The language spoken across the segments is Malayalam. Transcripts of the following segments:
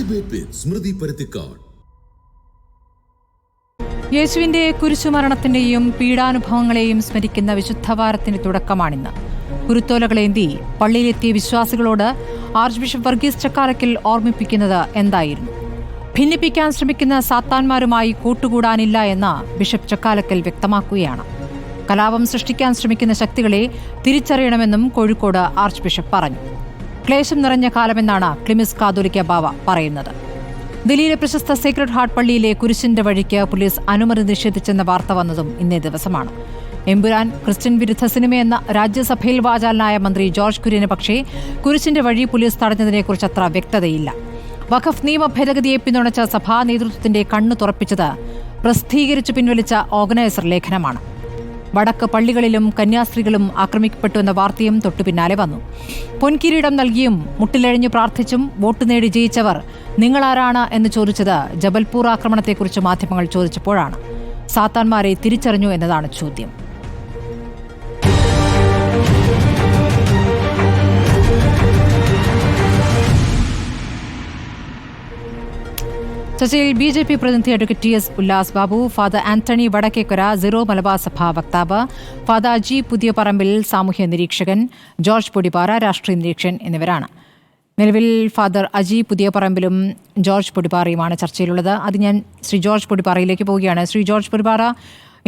ഡിബേറ്റ് വിത്ത് സ്മൃതി പരുത്തിക്കാട്. യേശുവിന്റെ കുരിശുമരണത്തിന്റെയും പീഡാനുഭവങ്ങളെയും സ്മരിക്കുന്ന വിശുദ്ധവാരത്തിന് തുടക്കമാണിന്ന്. കുരുത്തോലകളേന്തി പള്ളിയിലെത്തിയ വിശ്വാസികളോട് ആർച്ച് ബിഷപ്പ് വർഗീസ് ചക്കാലക്കൽ ഓർമ്മിപ്പിക്കുന്നത് എന്തായിരുന്നു? ഭിന്നിപ്പിക്കാൻ ശ്രമിക്കുന്ന സാത്താന്മാരുമായി കൂട്ടുകൂടാനില്ല എന്ന് ബിഷപ്പ് ചക്കാലക്കൽ വ്യക്തമാക്കുകയാണ്. കലാപം സൃഷ്ടിക്കാൻ ശ്രമിക്കുന്ന ശക്തികളെ തിരിച്ചറിയണമെന്നും കോഴിക്കോട് ആർച്ച് ബിഷപ്പ് പറഞ്ഞു. ക്ലേശം നിറഞ്ഞ കാലമെന്നാണ് ക്ലിമിസ് കാതോലിക്ക ബാവ പറയുന്നത്. ദില്ലിയിലെ പ്രശസ്ത സേക്രഡ് ഹാർട്ട് പള്ളിയിലെ കുരിശിന്റെ വഴിക്ക് പോലീസ് അനുമതി നിഷേധിച്ചെന്ന വാർത്ത വന്നതും ഇന്നേ ദിവസമാണ്. എമ്പുരാൻ ക്രിസ്ത്യൻ വിരുദ്ധ സിനിമയെന്ന രാജ്യസഭയിൽ വാചാലനായ മന്ത്രി ജോർജ് കുര്യന് പക്ഷേ കുരിശിന്റെ വഴി പോലീസ് തടഞ്ഞതിനെക്കുറിച്ച് അത്ര വ്യക്തതയില്ല. വഖഫ് നിയമ ഭേദഗതിയെ പിന്തുണച്ച സഭാ നേതൃത്വത്തിന്റെ കണ്ണു തുറപ്പിച്ചത് പ്രസിദ്ധീകരിച്ചു പിൻവലിച്ച ഓർഗനൈസർ ലേഖനമാണ്. വടക്ക് പള്ളികളിലും കന്യാസ്ത്രീകളും ആക്രമിക്കപ്പെട്ടു എന്ന വാർത്തയും തൊട്ടു പിന്നാലെ വന്നു. പൊൻകിരീടം നൽകിയും മുട്ടിലഴിഞ്ഞു പ്രാർത്ഥിച്ചും വോട്ട് നേടി ജയിച്ചവർ നിങ്ങളാരാണ് എന്ന് ചോദിച്ചത് ജബൽപൂർ ആക്രമണത്തെക്കുറിച്ച് മാധ്യമങ്ങൾ ചോദിച്ചപ്പോഴാണ്. സാത്താന്മാരെ തിരിച്ചറിഞ്ഞു എന്നതാണ് ചോദ്യം. ചർച്ചയിൽ BJP പ്രതിനിധി advocate TS Ullas Babu, father Antony Vadakkekara Syro Malabar സഭ വക്താവ്, ഫാദർ അജി പുതിയ പറമ്പിൽ സാമൂഹ്യ നിരീക്ഷകൻ, ജോർജ് പൊടിപ്പാറ രാഷ്ട്രീയ നിരീക്ഷകൻ എന്നിവരാണ്. നിലവിൽ ഫാദർ അജി പുതിയ പറമ്പിലും ജോർജ് പൊടിപ്പാറയുമാണ് ചർച്ചയിലുള്ളത്. അത് ഞാൻ ശ്രീ ജോർജ് പൊടിപ്പാറയിലേക്ക് പോവുകയാണ്. ശ്രീ ജോർജ് പൊടിപ്പാറ,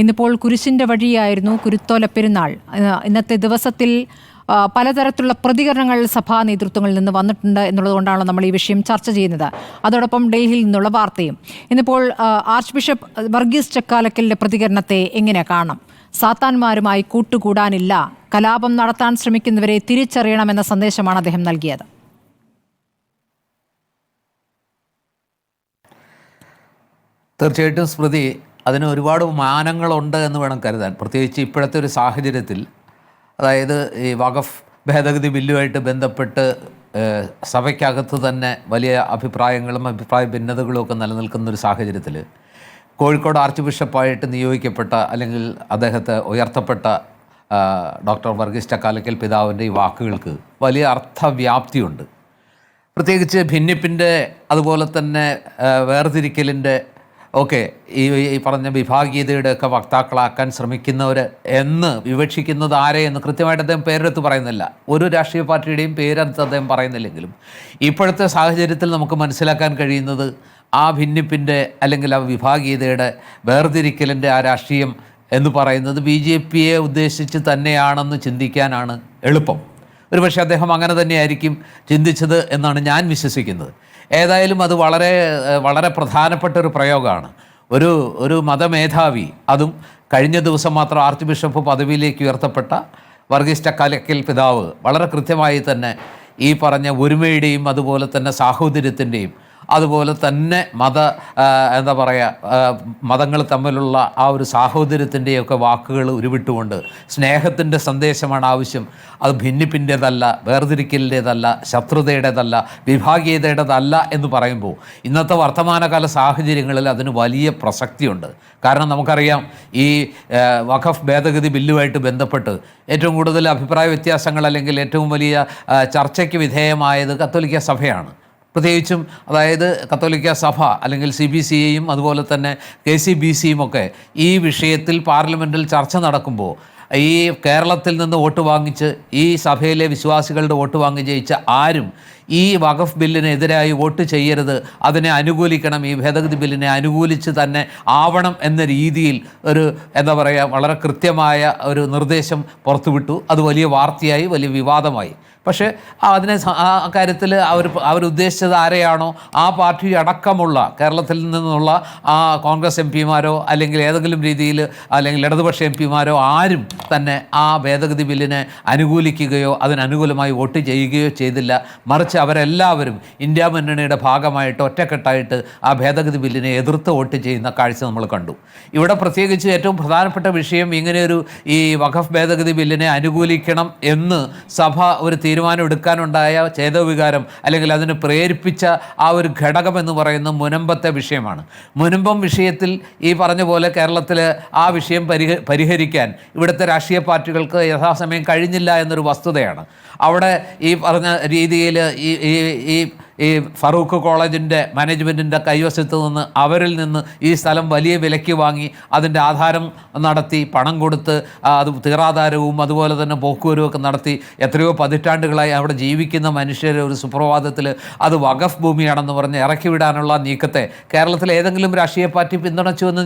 ഇന്നിപ്പോൾ കുരിശിന്റെ വഴിയായിരുന്നു കുരുത്തോല പെരുന്നാൾ. ഇന്നത്തെ ദിവസത്തിൽ പലതരത്തിലുള്ള പ്രതികരണങ്ങൾ സഭാ നേതൃത്വങ്ങളിൽ നിന്ന് വന്നിട്ടുണ്ട് എന്നുള്ളതുകൊണ്ടാണ് നമ്മൾ ഈ വിഷയം ചർച്ച ചെയ്യുന്നത്. അതോടൊപ്പം ഡൽഹിയിൽ നിന്നുള്ള വാർത്തയും. ഇന്നിപ്പോൾ ആർച്ച് ബിഷപ്പ് വർഗീസ് ചക്കാലക്കലിന്റെ പ്രതികരണത്തെ എങ്ങനെ കാണണം? സാത്താന്മാരുമായി കൂട്ടുകൂടാനില്ല, കലാപം നടത്താൻ ശ്രമിക്കുന്നവരെ തിരിച്ചറിയണമെന്ന സന്ദേശമാണ് അദ്ദേഹം നൽകിയത്. തീർച്ചയായിട്ടും സ്മൃതി, അതിന് ഒരുപാട് മാനങ്ങളുണ്ട് എന്ന് വേണം കരുതാൻ. പ്രത്യേകിച്ച് ഇപ്പോഴത്തെ ഒരു സാഹചര്യത്തിൽ, അതായത് ഈ വഖഫ് ഭേദഗതി ബില്ലുമായിട്ട് ബന്ധപ്പെട്ട് സഭയ്ക്കകത്ത് തന്നെ വലിയ അഭിപ്രായങ്ങളും അഭിപ്രായ ഭിന്നതകളും ഒക്കെ നിലനിൽക്കുന്ന ഒരു സാഹചര്യത്തിൽ കോഴിക്കോട് ആർച്ച് ബിഷപ്പായിട്ട് നിയോഗിക്കപ്പെട്ട അല്ലെങ്കിൽ അദ്ദേഹത്തെ ഉയർത്തപ്പെട്ട ഡോക്ടർ വർഗീസ് ചക്കാലക്കൽ പിതാവിൻ്റെ ഈ വാക്കുകൾക്ക് വലിയ അർത്ഥവ്യാപ്തിയുണ്ട്. പ്രത്യേകിച്ച് ഭിന്നിപ്പിൻ്റെ അതുപോലെ തന്നെ വേർതിരിക്കലിൻ്റെ ഒക്കെ ഈ പറഞ്ഞ വിഭാഗീയതയുടെ ഒക്കെ വക്താക്കളാക്കാൻ ശ്രമിക്കുന്നവർ എന്ന് വിവക്ഷിക്കുന്നത് ആരെ എന്ന് കൃത്യമായിട്ട് അദ്ദേഹം പേരെടുത്ത് പറയുന്നില്ല. ഒരു രാഷ്ട്രീയ പാർട്ടിയുടെയും പേരെടുത്ത് അദ്ദേഹം പറയുന്നില്ലെങ്കിലും ഇപ്പോഴത്തെ സാഹചര്യത്തിൽ നമുക്ക് മനസ്സിലാക്കാൻ കഴിയുന്നത് ആ ഭിന്നിപ്പിൻ്റെ അല്ലെങ്കിൽ ആ വിഭാഗീയതയുടെ വേർതിരിക്കലിൻ്റെ ആ രാഷ്ട്രീയം എന്ന് പറയുന്നത് BJPയെ ഉദ്ദേശിച്ച് തന്നെയാണെന്ന് ചിന്തിക്കാനാണ് എളുപ്പം. ഒരുപക്ഷെ അദ്ദേഹം അങ്ങനെ തന്നെയായിരിക്കും ചിന്തിച്ചത് എന്നാണ് ഞാൻ വിശ്വസിക്കുന്നത്. ഏതായാലും അത് വളരെ വളരെ പ്രധാനപ്പെട്ട ഒരു പ്രയോഗമാണ്. ഒരു മതമേധാവി, അതും കഴിഞ്ഞ ദിവസം മാത്രം ആർച്ച് ബിഷപ്പ് പദവിയിലേക്ക് ഉയർത്തപ്പെട്ട വർഗീസ് ചക്കാലക്കൽ പിതാവ് വളരെ കൃത്യമായി തന്നെ ഈ പറഞ്ഞ ഒരുമയുടെയും അതുപോലെ തന്നെ സാഹോദര്യത്തിൻ്റെയും അതുപോലെ തന്നെ മതങ്ങൾ തമ്മിലുള്ള ആ ഒരു സാഹോദര്യത്തിൻ്റെയൊക്കെ വാക്കുകൾ ഉരുവിട്ടുകൊണ്ട് സ്നേഹത്തിൻ്റെ സന്ദേശമാണ് ആവശ്യം. അത് ഭിന്നിപ്പിൻ്റേതല്ല, വേർതിരിക്കലിൻ്റേതല്ല, ശത്രുതയുടേതല്ല, വിഭാഗീയതയുടേതല്ല എന്ന് പറയുമ്പോൾ ഇന്നത്തെ വർത്തമാനകാല സാഹചര്യങ്ങളിൽ അതിന് വലിയ പ്രസക്തിയുണ്ട്. കാരണം നമുക്കറിയാം, ഈ വഖഫ് ഭേദഗതി ബില്ലുമായിട്ട് ബന്ധപ്പെട്ട് ഏറ്റവും കൂടുതൽ അഭിപ്രായ വ്യത്യാസങ്ങൾ അല്ലെങ്കിൽ ഏറ്റവും വലിയ ചർച്ചയ്ക്ക് വിധേയമായത് കത്തോലിക്ക സഭയാണ്. പ്രത്യേകിച്ചും അതായത് കത്തോലിക്ക സഭ അല്ലെങ്കിൽ CBCയും അതുപോലെ തന്നെ KCBCയും ഒക്കെ ഈ വിഷയത്തിൽ പാർലമെൻറ്റിൽ ചർച്ച നടക്കുമ്പോൾ ഈ കേരളത്തിൽ നിന്ന് വോട്ട് വാങ്ങിച്ച് ഈ സഭയിലെ വിശ്വാസികളുടെ വോട്ട് വാങ്ങി ജയിച്ച ആരും ഈ വഖഫ് ബില്ലിനെതിരായി വോട്ട് ചെയ്യരുത്, അതിനെ അനുകൂലിക്കണം, ഈ ഭേദഗതി ബില്ലിനെ അനുകൂലിച്ച് തന്നെ ആവണം എന്ന രീതിയിൽ ഒരു വളരെ കൃത്യമായ ഒരു നിർദ്ദേശം പുറത്തുവിട്ടു. അത് വലിയ വാർത്തയായി, വലിയ വിവാദമായി. പക്ഷേ അതിനെ ആ കാര്യത്തിൽ അവരുദ്ദേശിച്ചത് ആരെയാണോ ആ പാർട്ടി അടക്കമുള്ള കേരളത്തിൽ നിന്നുള്ള ആ കോൺഗ്രസ് MP-മാരോ അല്ലെങ്കിൽ ഏതെങ്കിലും രീതിയിൽ അല്ലെങ്കിൽ ഇടതുപക്ഷ MP-മാരോ ആരും തന്നെ ആ ഭേദഗതി ബില്ലിനെ അനുകൂലിക്കുകയോ അതിനനുകൂലമായി വോട്ട് ചെയ്യുകയോ ചെയ്തില്ല. മറിച്ച് അവരെല്ലാവരും ഇന്ത്യ മുന്നണിയുടെ ഭാഗമായിട്ട് ഒറ്റക്കെട്ടായിട്ട് ആ ഭേദഗതി ബില്ലിനെ എതിർത്ത് വോട്ട് ചെയ്യുന്ന കാഴ്ച നമ്മൾ കണ്ടു. ഇവിടെ പ്രത്യേകിച്ച് ഏറ്റവും പ്രധാനപ്പെട്ട വിഷയം ഇങ്ങനെയൊരു ഈ വഖഫ് ഭേദഗതി ബില്ലിനെ അനുകൂലിക്കണം എന്ന് സഭ ഒരു തീരുമാനം എടുക്കാനുണ്ടായ ചേതോവികാരം അല്ലെങ്കിൽ അതിന് പ്രേരിപ്പിച്ച ആ ഒരു ഘടകം എന്ന് പറയുന്ന മുനമ്പത്തെ വിഷയമാണ്. മുനമ്പം വിഷയത്തിൽ ഈ പറഞ്ഞ പോലെ കേരളത്തിൽ ആ വിഷയം പരിഹരിക്കാൻ ഇവിടുത്തെ രാഷ്ട്രീയ പാർട്ടികൾക്ക് യഥാസമയം കഴിഞ്ഞില്ല എന്നൊരു വസ്തുതയാണ്. അവിടെ ഈ പറഞ്ഞ രീതിയിൽ ഈ ഈ ഫറൂഖ് കോളേജിൻ്റെ മാനേജ്മെൻറ്റിൻ്റെ കൈവശത്ത് നിന്ന് അവരിൽ നിന്ന് ഈ സ്ഥലം വലിയ വിലയ്ക്ക് വാങ്ങി അതിൻ്റെ ആധാരം നടത്തി പണം കൊടുത്ത് അത് തീറാധാരവും അതുപോലെ തന്നെ പോക്കുവരവും ഒക്കെ നടത്തി എത്രയോ പതിറ്റാണ്ടുകളായി അവിടെ ജീവിക്കുന്ന മനുഷ്യരെ ഒരു സുപ്രഭാതത്തിൽ അത് വഖഫ് ഭൂമിയാണെന്ന് പറഞ്ഞ് ഇറക്കി വിടാനുള്ള നീക്കത്തെ കേരളത്തിലെ ഏതെങ്കിലും രാഷ്ട്രീയ പാർട്ടി പിന്തുണച്ചുവെന്ന്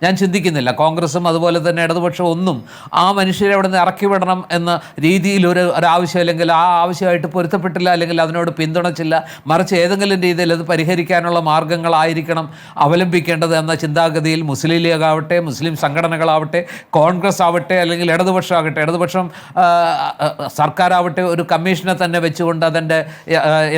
ഞാൻ ചിന്തിക്കുന്നില്ല. കോൺഗ്രസും അതുപോലെ തന്നെ ഇടതുപക്ഷം ഒന്നും ആ മനുഷ്യരെ അവിടെ നിന്ന് ഇറക്കി വിടണം എന്ന രീതിയിൽ ഒരാവശ്യം അല്ലെങ്കിൽ ആ ആവശ്യമായിട്ട് പൊരുത്തപ്പെട്ടില്ല, അല്ലെങ്കിൽ അതിനോട് പിന്തുണച്ചില്ല. മറിച്ച് ഏതെങ്കിലും രീതിയിൽ അത് പരിഹരിക്കാനുള്ള മാർഗങ്ങളായിരിക്കണം അവലംബിക്കേണ്ടത് എന്ന ചിന്താഗതിയിൽ മുസ്ലിം ലീഗ് ആവട്ടെ, മുസ്ലിം സംഘടനകളാവട്ടെ, കോൺഗ്രസ് ആവട്ടെ, അല്ലെങ്കിൽ ഇടതുപക്ഷമാകട്ടെ, ഇടതുപക്ഷം സർക്കാരാവട്ടെ ഒരു കമ്മീഷനെ തന്നെ വെച്ചുകൊണ്ട് അതിൻ്റെ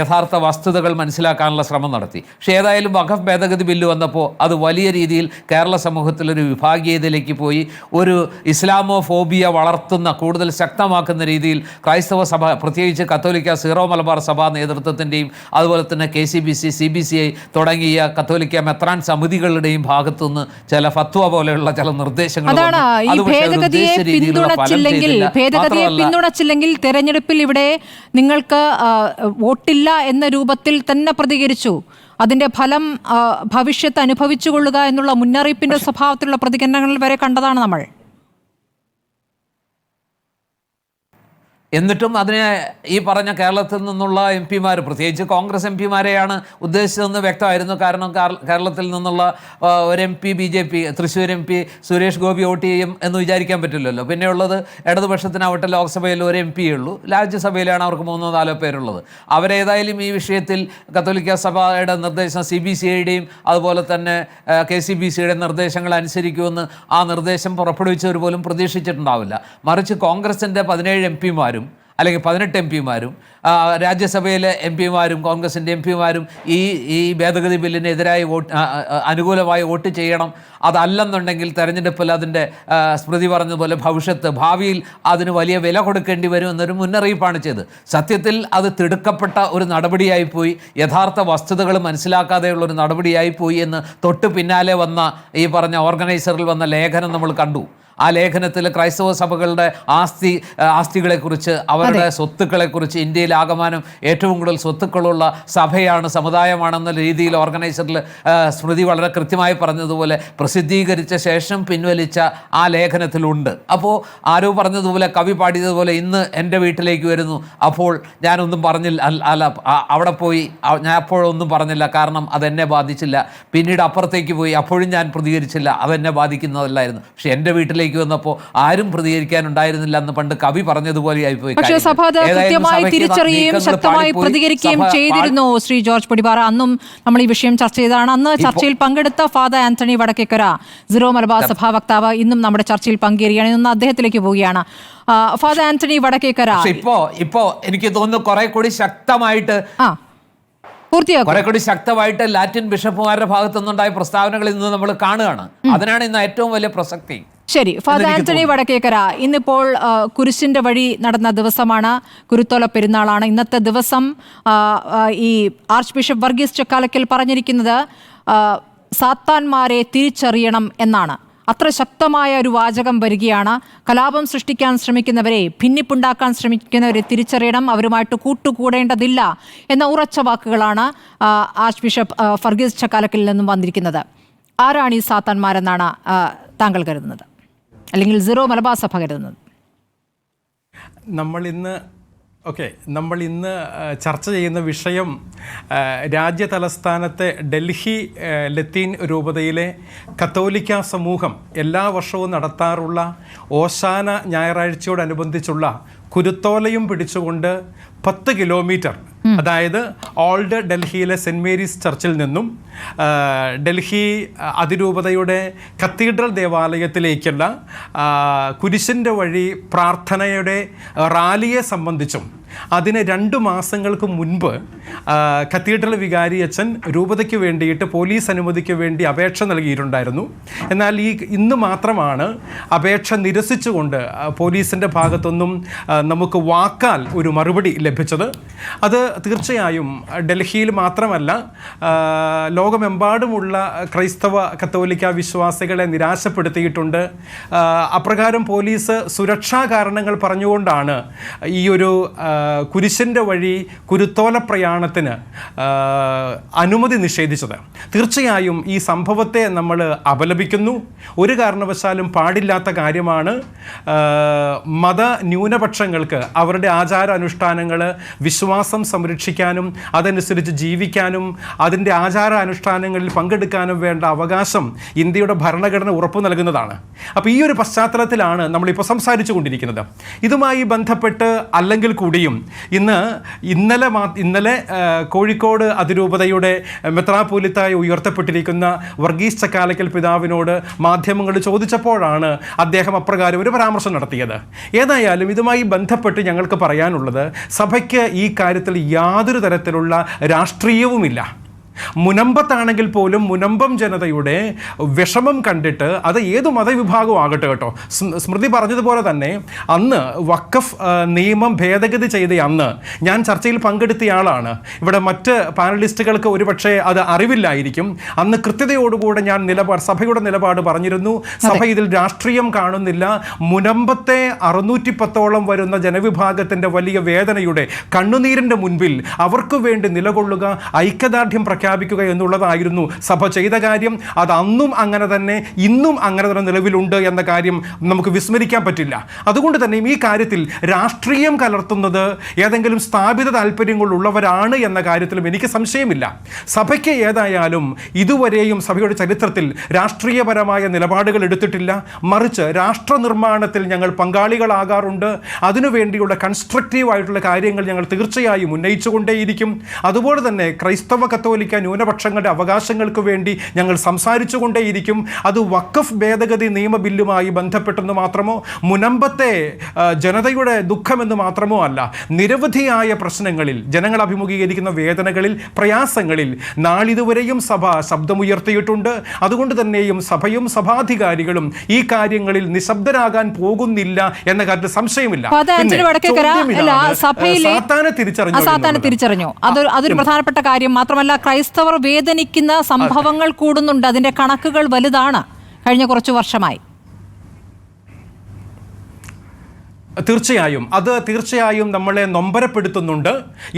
യഥാർത്ഥ വസ്തുതകൾ മനസ്സിലാക്കാനുള്ള ശ്രമം നടത്തി. പക്ഷേ ഏതായാലും വഖഫ് ഭേദഗതി ബില്ല് വന്നപ്പോൾ അത് വലിയ രീതിയിൽ കേരള സമൂഹത്തിലൊരു വിഭാഗീയതയിലേക്ക് പോയി. ഒരു ഇസ്ലാമോ ഫോബിയ വളർത്തുന്ന, കൂടുതൽ ശക്തമാക്കുന്ന രീതിയിൽ ക്രൈസ്തവ സഭ, പ്രത്യേകിച്ച് കത്തോലിക്ക സീറോ മലബാർ സഭാ നേതൃത്വത്തിൻ്റെയും അതുപോലെ തന്നെ KCBC, CBCI തുടങ്ങിയ കത്തോലിക്ക മെത്രാൻ സമിതികളുടെയും ഭാഗത്തുനിന്ന് ചില ഫത്വ പോലെയുള്ള ചില നിർദ്ദേശങ്ങൾ പിന്തുണച്ചില്ലെങ്കിൽ തെരഞ്ഞെടുപ്പിൽ ഇവിടെ നിങ്ങൾക്ക് വോട്ടില്ല എന്ന രൂപത്തിൽ തന്നെ പ്രതികരിച്ചു. അതിന്റെ ഫലം ഭവിഷ്യത്ത് അനുഭവിച്ചുകൊള്ളുക എന്നുള്ള മുന്നറിയിപ്പിന്റെ സ്വഭാവത്തിലുള്ള പ്രതികരണങ്ങൾ വരെ കണ്ടതാണ് നമ്മൾ. എന്നിട്ടും അതിനെ ഈ പറഞ്ഞ കേരളത്തിൽ നിന്നുള്ള MP-മാർ, പ്രത്യേകിച്ച് കോൺഗ്രസ് MP-മാരെയാണ് ഉദ്ദേശിച്ചതെന്ന് വ്യക്തമായിരുന്നു. കാരണം കേരളത്തിൽ നിന്നുള്ള ഒരു MP BJP, Thrissur MP Suresh Gopi vote ചെയ്യും എന്ന് വിചാരിക്കാൻ പറ്റില്ലല്ലോ. പിന്നെ ഉള്ളത് ഇടതുപക്ഷത്തിനാവട്ടെ ലോക്സഭയിൽ ഒരു MP ഉള്ളൂ, രാജ്യസഭയിലാണ് അവർക്ക് 3-4 പേരുള്ളത്. അവരേതായാലും ഈ വിഷയത്തിൽ കത്തോലിക്ക സഭയുടെ നിർദ്ദേശം, CBCIയുടെയും അതുപോലെ തന്നെ KCBCയുടെ നിർദ്ദേശങ്ങൾ അനുസരിക്കുമെന്ന് ആ നിർദ്ദേശം പുറപ്പെടുവിച്ചവർ പോലും പ്രതീക്ഷിച്ചിട്ടുണ്ടാവില്ല. മറിച്ച് കോൺഗ്രസിൻ്റെ 17 MP-മാരും അല്ലെങ്കിൽ 18 MP-മാരും രാജ്യസഭയിലെ MP-മാരും കോൺഗ്രസിൻ്റെ MP-മാരും ഈ ഭേദഗതി ബില്ലിനെതിരായി അനുകൂലമായി വോട്ട് ചെയ്യണം. അതല്ലെന്നുണ്ടെങ്കിൽ തെരഞ്ഞെടുപ്പിൽ അതിൻ്റെ സ്മൃതി പറഞ്ഞതുപോലെ ഭാവിയിൽ അതിന് വലിയ വില കൊടുക്കേണ്ടി വരും എന്നൊരു മുന്നറിയിപ്പാണ് ചെയ്തത്. സത്യത്തിൽ അത് തിടുക്കപ്പെട്ട ഒരു നടപടിയായിപ്പോയി, യഥാർത്ഥ വസ്തുതകൾ മനസ്സിലാക്കാതെയുള്ള ഒരു നടപടിയായിപ്പോയി എന്ന് തൊട്ട് പിന്നാലെ വന്ന ഈ പറഞ്ഞ ഓർഗനൈസറിൽ വന്ന ലേഖനം നമ്മൾ കണ്ടു. ആ ലേഖനത്തിൽ ക്രൈസ്തവ സഭകളുടെ ആസ്തികളെക്കുറിച്ച്, അവരുടെ സ്വത്തുക്കളെക്കുറിച്ച്, ഇന്ത്യയിൽ ആകമാനം ഏറ്റവും കൂടുതൽ സ്വത്തുക്കളുള്ള സഭയാണ്, സമുദായമാണെന്ന രീതിയിൽ ഓർഗനൈസറിൽ സ്മൃതി വളരെ കൃത്യമായി പറഞ്ഞതുപോലെ പ്രസിദ്ധീകരിച്ച ശേഷം പിൻവലിച്ച ആ ലേഖനത്തിലുണ്ട്. അപ്പോൾ ആരോ പറഞ്ഞതുപോലെ, കവി പാടിയതുപോലെ, ഇന്ന് എൻ്റെ വീട്ടിലേക്ക് വരുന്നു, അപ്പോൾ ഞാനൊന്നും പറഞ്ഞില്ല, അല്ല അവിടെ പോയി ഞാൻ അപ്പോഴൊന്നും പറഞ്ഞില്ല, കാരണം അതെന്നെ ബാധിച്ചില്ല. പിന്നീട് അപ്പുറത്തേക്ക് പോയി, അപ്പോഴും ഞാൻ പ്രതികരിച്ചില്ല, അതെന്നെ ബാധിക്കുന്നതല്ലായിരുന്നു. പക്ഷെ എൻ്റെ വീട്ടിലേക്ക് വന്നപ്പോൾ ആരും പ്രതികരിക്കാനുണ്ടായിരുന്നില്ല എന്ന് പണ്ട് കവി പറഞ്ഞതുപോലെ ആയിപ്പോയി. പക്ഷേ സഭ കൃത്യമായി തിരിച്ചറിയുകയും ശക്തമായി പ്രതികരിക്കുകയും ചെയ്തിരുന്നു. ശ്രീ ജോർജ് പൊടിപാറ, അന്നും നമ്മൾ ഈ വിഷയം ചർച്ച ചെയ്തതാണ്. അന്ന് ചർച്ചയിൽ പങ്കെടുത്ത ഫാദർ ആന്റണി വടക്കേക്കര, സീറോ മലബാർ സഭാ വക്താവ്, ഇന്നും നമ്മുടെ ചർച്ചയിൽ പങ്കേറുകയാണ്. ഇന്ന് അദ്ദേഹത്തിലേക്ക് പോവുകയാണ്. ഫാദർ ആന്റണി വടക്കേക്കര, ഇപ്പോ എനിക്ക് തോന്നുന്നു കുറെ കൂടി ശക്തമായിട്ട് ശക്തമായിട്ട് ലാറ്റിൻ ബിഷപ്പുമാരുടെ ഭാഗത്തു നിന്നുണ്ടായ പ്രസ്താവനകൾ ഇന്ന് നമ്മൾ കാണുകയാണ്. അതിനാണ് ഇന്ന് ഏറ്റവും വലിയ പ്രസക്തി. ശരി, ഫാദർ ആന്റണി വടക്കേക്കര, ഇന്നിപ്പോൾ കുരിശിന്റെ വഴി നടന്ന ദിവസമാണ്, കുരുത്തോല പെരുന്നാളാണ്. ഇന്നത്തെ ദിവസം ഈ ആർച്ച് ബിഷപ്പ് വർഗീസ് ചക്കാലക്കൽ പറഞ്ഞിരിക്കുന്നത് സാത്താന്മാരെ തിരിച്ചറിയണം എന്നാണ്. അത്ര ശക്തമായ ഒരു വാചകം വരികയാണ്. കലാപം സൃഷ്ടിക്കാൻ ശ്രമിക്കുന്നവരെ, ഭിന്നിപ്പുണ്ടാക്കാൻ ശ്രമിക്കുന്നവരെ തിരിച്ചറിയണം, അവരുമായിട്ട് കൂട്ടുകൂടേണ്ടതില്ല എന്ന ഉറച്ച വാക്കുകളാണ് ആർച്ച് ബിഷപ്പ് വർഗീസ് ചക്കാലക്കലിൽ നിന്നും വന്നിരിക്കുന്നത്. ആരാണ് ഈ സാത്താന്മാരെന്നാണ് താങ്കൾ കരുതുന്നത്, അല്ലെങ്കിൽ സീറോ മലബാർ സഭ കരുതുന്നത്? നമ്മൾ ഇന്ന് ചർച്ച ചെയ്യുന്ന വിഷയം രാജ്യ തലസ്ഥാനത്തെ ഡൽഹി ലത്തീൻ രൂപതയിലെ കത്തോലിക്ക സമൂഹം എല്ലാ വർഷവും നടത്താറുള്ള ഓശാന ഞായറാഴ്ചയോടനുബന്ധിച്ചുള്ള കുരുത്തോലയും പിടിച്ചുകൊണ്ട് 10 കിലോമീറ്റർ, അതായത് ഓൾഡ് ഡൽഹിയിലെ സെൻറ്റ് മേരീസ് ചർച്ചിൽ നിന്നും ഡൽഹി അതിരൂപതയുടെ കത്തീഡ്രൽ ദേവാലയത്തിലേക്കുള്ള കുരിശിൻ്റെ വഴി പ്രാർത്ഥനയുടെ റാലിയെ സംബന്ധിച്ചും അതിന് 2 മാസങ്ങൾക്ക് മുൻപ് കത്തീഡ്രൽ വികാരി അച്ഛൻ രൂപതയ്ക്ക് വേണ്ടിയിട്ട് പോലീസ് അനുമതിക്ക് വേണ്ടി അപേക്ഷ നൽകിയിട്ടുണ്ടായിരുന്നു. എന്നാൽ ഇന്ന് മാത്രമാണ് അപേക്ഷ നിരസിച്ചുകൊണ്ട് പോലീസിൻ്റെ ഭാഗത്തൊന്നും നമുക്ക് വാക്കാൽ ഒരു മറുപടി ലഭിച്ചത്. അത് തീർച്ചയായും ഡൽഹിയിൽ മാത്രമല്ല, ലോകമെമ്പാടുമുള്ള ക്രൈസ്തവ കത്തോലിക്ക വിശ്വാസികളെ നിരാശപ്പെടുത്തിയിട്ടുണ്ട്. അപ്രകാരം പോലീസ് സുരക്ഷാ കാരണങ്ങൾ പറഞ്ഞുകൊണ്ടാണ് ഈ ഒരു കുരിശിൻ്റെ വഴി കുരുത്തോല പ്രയാണത്തിന് അനുമതി നിഷേധിച്ചത്. തീർച്ചയായും ഈ സംഭവത്തെ നമ്മൾ അപലപിക്കുന്നു. ഒരു കാരണവശാലും പാടില്ലാത്ത കാര്യമാണ്. മത ന്യൂനപക്ഷങ്ങൾക്ക് അവരുടെ ആചാരാനുഷ്ഠാനങ്ങൾ, വിശ്വാസം സംരക്ഷിക്കാനും അതനുസരിച്ച് ജീവിക്കാനും അതിൻ്റെ ആചാരാനുഷ്ഠാനങ്ങളിൽ പങ്കെടുക്കാനും വേണ്ട അവകാശം ഇന്ത്യയുടെ ഭരണഘടന ഉറപ്പു നൽകുന്നതാണ്. അപ്പോൾ ഈ ഒരു പശ്ചാത്തലത്തിലാണ് നമ്മളിപ്പോൾ സംസാരിച്ചു കൊണ്ടിരിക്കുന്നത്. ഇതുമായി ബന്ധപ്പെട്ട് അല്ലെങ്കിൽ കൂടിയും ഇന്നലെ കോഴിക്കോട് അതിരൂപതയുടെ മെത്രാപ്പോലിത്തായി ഉയർത്തപ്പെട്ടിരിക്കുന്ന വർഗീസ് ചക്കാലക്കൽ പിതാവിനോട് മാധ്യമങ്ങൾ ചോദിച്ചപ്പോഴാണ് അദ്ദേഹം അപ്രകാരം ഒരു പരാമർശം നടത്തിയത്. ഏതായാലും ഇതുമായി ബന്ധപ്പെട്ട് ഞങ്ങൾക്ക് പറയാനുള്ളത്, സഭയ്ക്ക് ഈ കാര്യത്തിൽ യാതൊരു തരത്തിലുള്ള രാഷ്ട്രീയവുമില്ല. മുനമ്പത്താണെങ്കിൽ പോലും മുനമ്പം ജനതയുടെ വിഷമം കണ്ടിട്ട്, അത് ഏതു മതവിഭാഗവും ആകട്ടെ കേട്ടോ, സ്മൃതി പറഞ്ഞതുപോലെ തന്നെ അന്ന് വഖഫ് നിയമം ഭേദഗതി ചെയ്ത അന്ന് ഞാൻ ചർച്ചയിൽ പങ്കെടുത്തയാളാണ്. ഇവിടെ മറ്റ് പാനലിസ്റ്റുകൾക്ക് ഒരുപക്ഷെ അത് അറിവില്ലായിരിക്കും. അന്ന് കൃത്യതയോടുകൂടെ ഞാൻ സഭയുടെ നിലപാട് പറഞ്ഞിരുന്നു. സഭ ഇതിൽ രാഷ്ട്രീയം കാണുന്നില്ല. മുനമ്പത്തെ 610ഓളം വരുന്ന ജനവിഭാഗത്തിൻ്റെ വലിയ വേദനയുടെ കണ്ണുനീരിൻ്റെ മുൻപിൽ അവർക്ക് വേണ്ടി നിലകൊള്ളുക, ഐക്യദാർഢ്യം പ്രഖ്യാപിക്കുക എന്നുള്ളതായിരുന്നു സഭ ചെയ്ത കാര്യം. അത് അന്നും അങ്ങനെ തന്നെ, ഇന്നും അങ്ങനെ തന്നെ നിലവിലുണ്ട് എന്ന കാര്യം നമുക്ക് വിസ്മരിക്കാൻ പറ്റില്ല. അതുകൊണ്ട് തന്നെ ഈ കാര്യത്തിൽ രാഷ്ട്രീയം കലർത്തുന്നത് ഏതെങ്കിലും സ്ഥാപിത താല്പര്യങ്ങളുള്ളവരാണ് എന്ന കാര്യത്തിലും എനിക്ക് സംശയമില്ല. സഭയ്ക്ക് ഏതായാലും ഇതുവരെയും സഭയുടെ ചരിത്രത്തിൽ രാഷ്ട്രീയപരമായ നിലപാടുകൾ എടുത്തിട്ടില്ല. മറിച്ച് രാഷ്ട്ര നിർമ്മാണത്തിൽ ഞങ്ങൾ പങ്കാളികളാകാറുണ്ട്. അതിനുവേണ്ടിയുള്ള കൺസ്ട്രക്റ്റീവായിട്ടുള്ള കാര്യങ്ങൾ ഞങ്ങൾ തീർച്ചയായും ഉന്നയിച്ചുകൊണ്ടേയിരിക്കും. അതുപോലെ തന്നെ ക്രൈസ്തവ കത്തോലിക്ക ന്യൂനപക്ഷങ്ങളുടെ അവകാശങ്ങൾക്ക് വേണ്ടി ഞങ്ങൾ സംസാരിച്ചു കൊണ്ടേയിരിക്കും. അത് വഖഫ് ഭേദഗതി നിയമ ബില്ലുമായി ബന്ധപ്പെട്ടെന്ന് മാത്രമോ മുനമ്പത്തെ ജനതയുടെ ദുഃഖമെന്ന് മാത്രമോ അല്ല, നിരവധിയായ പ്രശ്നങ്ങളിൽ, ജനങ്ങൾ അഭിമുഖീകരിക്കുന്ന വേദനകളിൽ, പ്രയാസങ്ങളിൽ നാളിതുവരെയും സഭ ശബ്ദമുയർത്തിയിട്ടുണ്ട്. അതുകൊണ്ട് തന്നെയും സഭയും സഭാധികാരികളും ഈ കാര്യങ്ങളിൽ നിശബ്ദരാകാൻ പോകുന്നില്ല എന്ന കാര്യത്തിൽ സംശയമില്ല. സാത്താനെ തിരിച്ചറിഞ്ഞു. അതൊരു പ്രധാനപ്പെട്ട കാര്യം. മാത്രമല്ല, ക്രൈസ്തവർ വേദനിക്കുന്ന സംഭവങ്ങൾ കൂടുന്നുണ്ട്. അതിന്റെ കണക്കുകൾ വലുതാണ് കഴിഞ്ഞ കുറച്ചു വർഷമായി. തീർച്ചയായും നമ്മളെ നൊമ്പരപ്പെടുത്തുന്നുണ്ട്.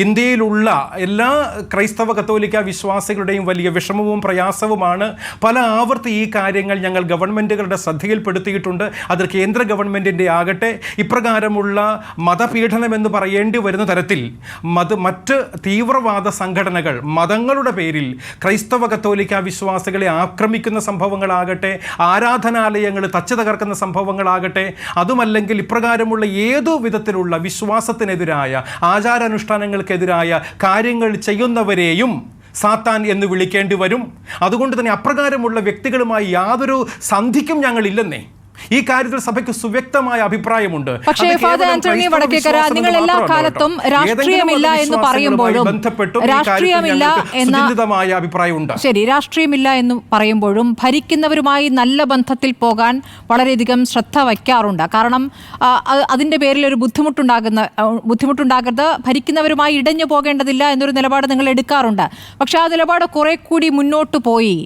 ഇന്ത്യയിലുള്ള എല്ലാ ക്രൈസ്തവ കത്തോലിക്ക വിശ്വാസികളുടെയും വലിയ വിഷമവും പ്രയാസവുമാണ്. പല ആവർത്തി ഈ കാര്യങ്ങൾ ഞങ്ങൾ ഗവൺമെൻറ്റുകളുടെ ശ്രദ്ധയിൽപ്പെടുത്തിയിട്ടുണ്ട്. അത് കേന്ദ്ര ഗവൺമെൻറ്റിൻ്റെ ആകട്ടെ, ഇപ്രകാരമുള്ള മതപീഡനമെന്ന് പറയേണ്ടി വരുന്ന തരത്തിൽ മറ്റ് തീവ്രവാദ സംഘടനകൾ മതങ്ങളുടെ പേരിൽ ക്രൈസ്തവ കത്തോലിക്ക വിശ്വാസികളെ ആക്രമിക്കുന്ന സംഭവങ്ങളാകട്ടെ, ആരാധനാലയങ്ങൾ തച്ചു തകർക്കുന്ന സംഭവങ്ങളാകട്ടെ, അതുമല്ലെങ്കിൽ ഇപ്രകാരമുള്ള ഏതു വിധത്തിലുള്ള വിശ്വാസത്തിനെതിരായ, ആചാരാനുഷ്ഠാനങ്ങൾക്കെതിരായ കാര്യങ്ങൾ ചെയ്യുന്നവരെയും സാത്താൻ എന്ന് വിളിക്കേണ്ടി വരും. അതുകൊണ്ട് തന്നെ അപ്രകാരമുള്ള വ്യക്തികളുമായി യാതൊരു സന്ധിക്കും ഞങ്ങളില്ലെന്നേ. ഈ കാര്യത്തിൽ സഭയ്ക്ക് സുവ്യക്തമായ അഭിപ്രായമുണ്ട്. പക്ഷേ ഫാദർ ആന്റണി വടക്കേക്കര, നിങ്ങൾ എല്ലാ കാലത്തും രാഷ്ട്രീയമില്ല എന്ന് പറയുമ്പോഴും രാഷ്ട്രീയമില്ല എന്ന് പറയുമ്പോഴും ഭരിക്കുന്നവരുമായി നല്ല ബന്ധത്തിൽ പോകാൻ വളരെയധികം ശ്രദ്ധ വയ്ക്കാറുണ്ട്. കാരണം അതിൻ്റെ പേരിൽ ഒരു ബുദ്ധിമുട്ടുണ്ടാകരുത്, ഭരിക്കുന്നവരുമായി ഇടഞ്ഞു പോകേണ്ടതില്ല എന്നൊരു നിലപാട് നിങ്ങൾ എടുക്കാറുണ്ട്. പക്ഷേ ആ നിലപാട് കുറെ കൂടി മുന്നോട്ട് പോയി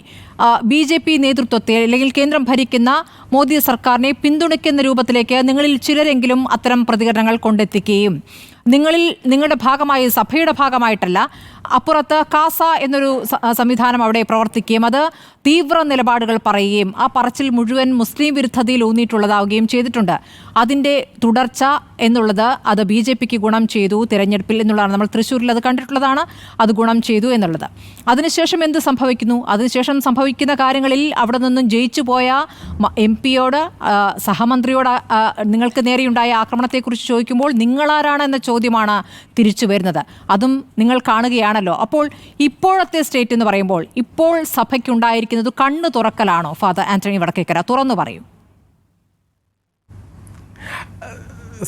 BJP നേതൃത്വത്തെ അല്ലെങ്കിൽ കേന്ദ്രം ഭരിക്കുന്ന മോദി സർക്കാരിനെ പിന്തുണയ്ക്കുന്ന രൂപത്തിലേക്ക് നിങ്ങളിൽ ചിലരെങ്കിലും അത്തരം പ്രതികരണങ്ങൾ കൊണ്ടെത്തിക്കുകയും നിങ്ങളുടെ ഭാഗമായി, സഭയുടെ ഭാഗമായിട്ടല്ല, അപ്പുറത്ത് കാസ എന്നൊരു സംവിധാനം അവിടെ പ്രവർത്തിക്കുകയും അത് തീവ്ര നിലപാടുകൾ പറയുകയും ആ പറച്ചിൽ മുഴുവൻ മുസ്ലിം വിരുദ്ധതയിൽ ഊന്നിയിട്ടുള്ളതാവുകയും ചെയ്തിട്ടുണ്ട്. അതിൻ്റെ തുടർച്ച എന്നുള്ളത് അത് BJPക്ക് ഗുണം ചെയ്തു തിരഞ്ഞെടുപ്പിൽ എന്നുള്ളതാണ്. നമ്മൾ തൃശ്ശൂരിൽ അത് കണ്ടിട്ടുള്ളതാണ്. അത് ഗുണം ചെയ്തു എന്നുള്ളത്. അതിനുശേഷം എന്ത് സംഭവിക്കുന്നു? അതിനുശേഷം സംഭവിക്കുന്ന കാര്യങ്ങളിൽ അവിടെ നിന്നും ജയിച്ചു പോയ MP-യോട്, സഹമന്ത്രിയോട് നിങ്ങൾക്ക് നേരെയുണ്ടായ ആക്രമണത്തെക്കുറിച്ച് ചോദിക്കുമ്പോൾ നിങ്ങളാരാണ് എന്ന ചോദ്യമാണ് തിരിച്ചു വരുന്നത്. അതും നിങ്ങൾ കാണുകയാണല്ലോ. അപ്പോൾ ഇപ്പോഴത്തെ സ്റ്റേറ്റ് എന്ന് പറയുമ്പോൾ ഇപ്പോൾ സഭയ്ക്കുണ്ടായിരിക്കുന്നത് കണ്ണു തുറക്കലാണോ? ഫാദർ ആന്റണി വടക്കേക്കര, തുറന്നു പറയൂ.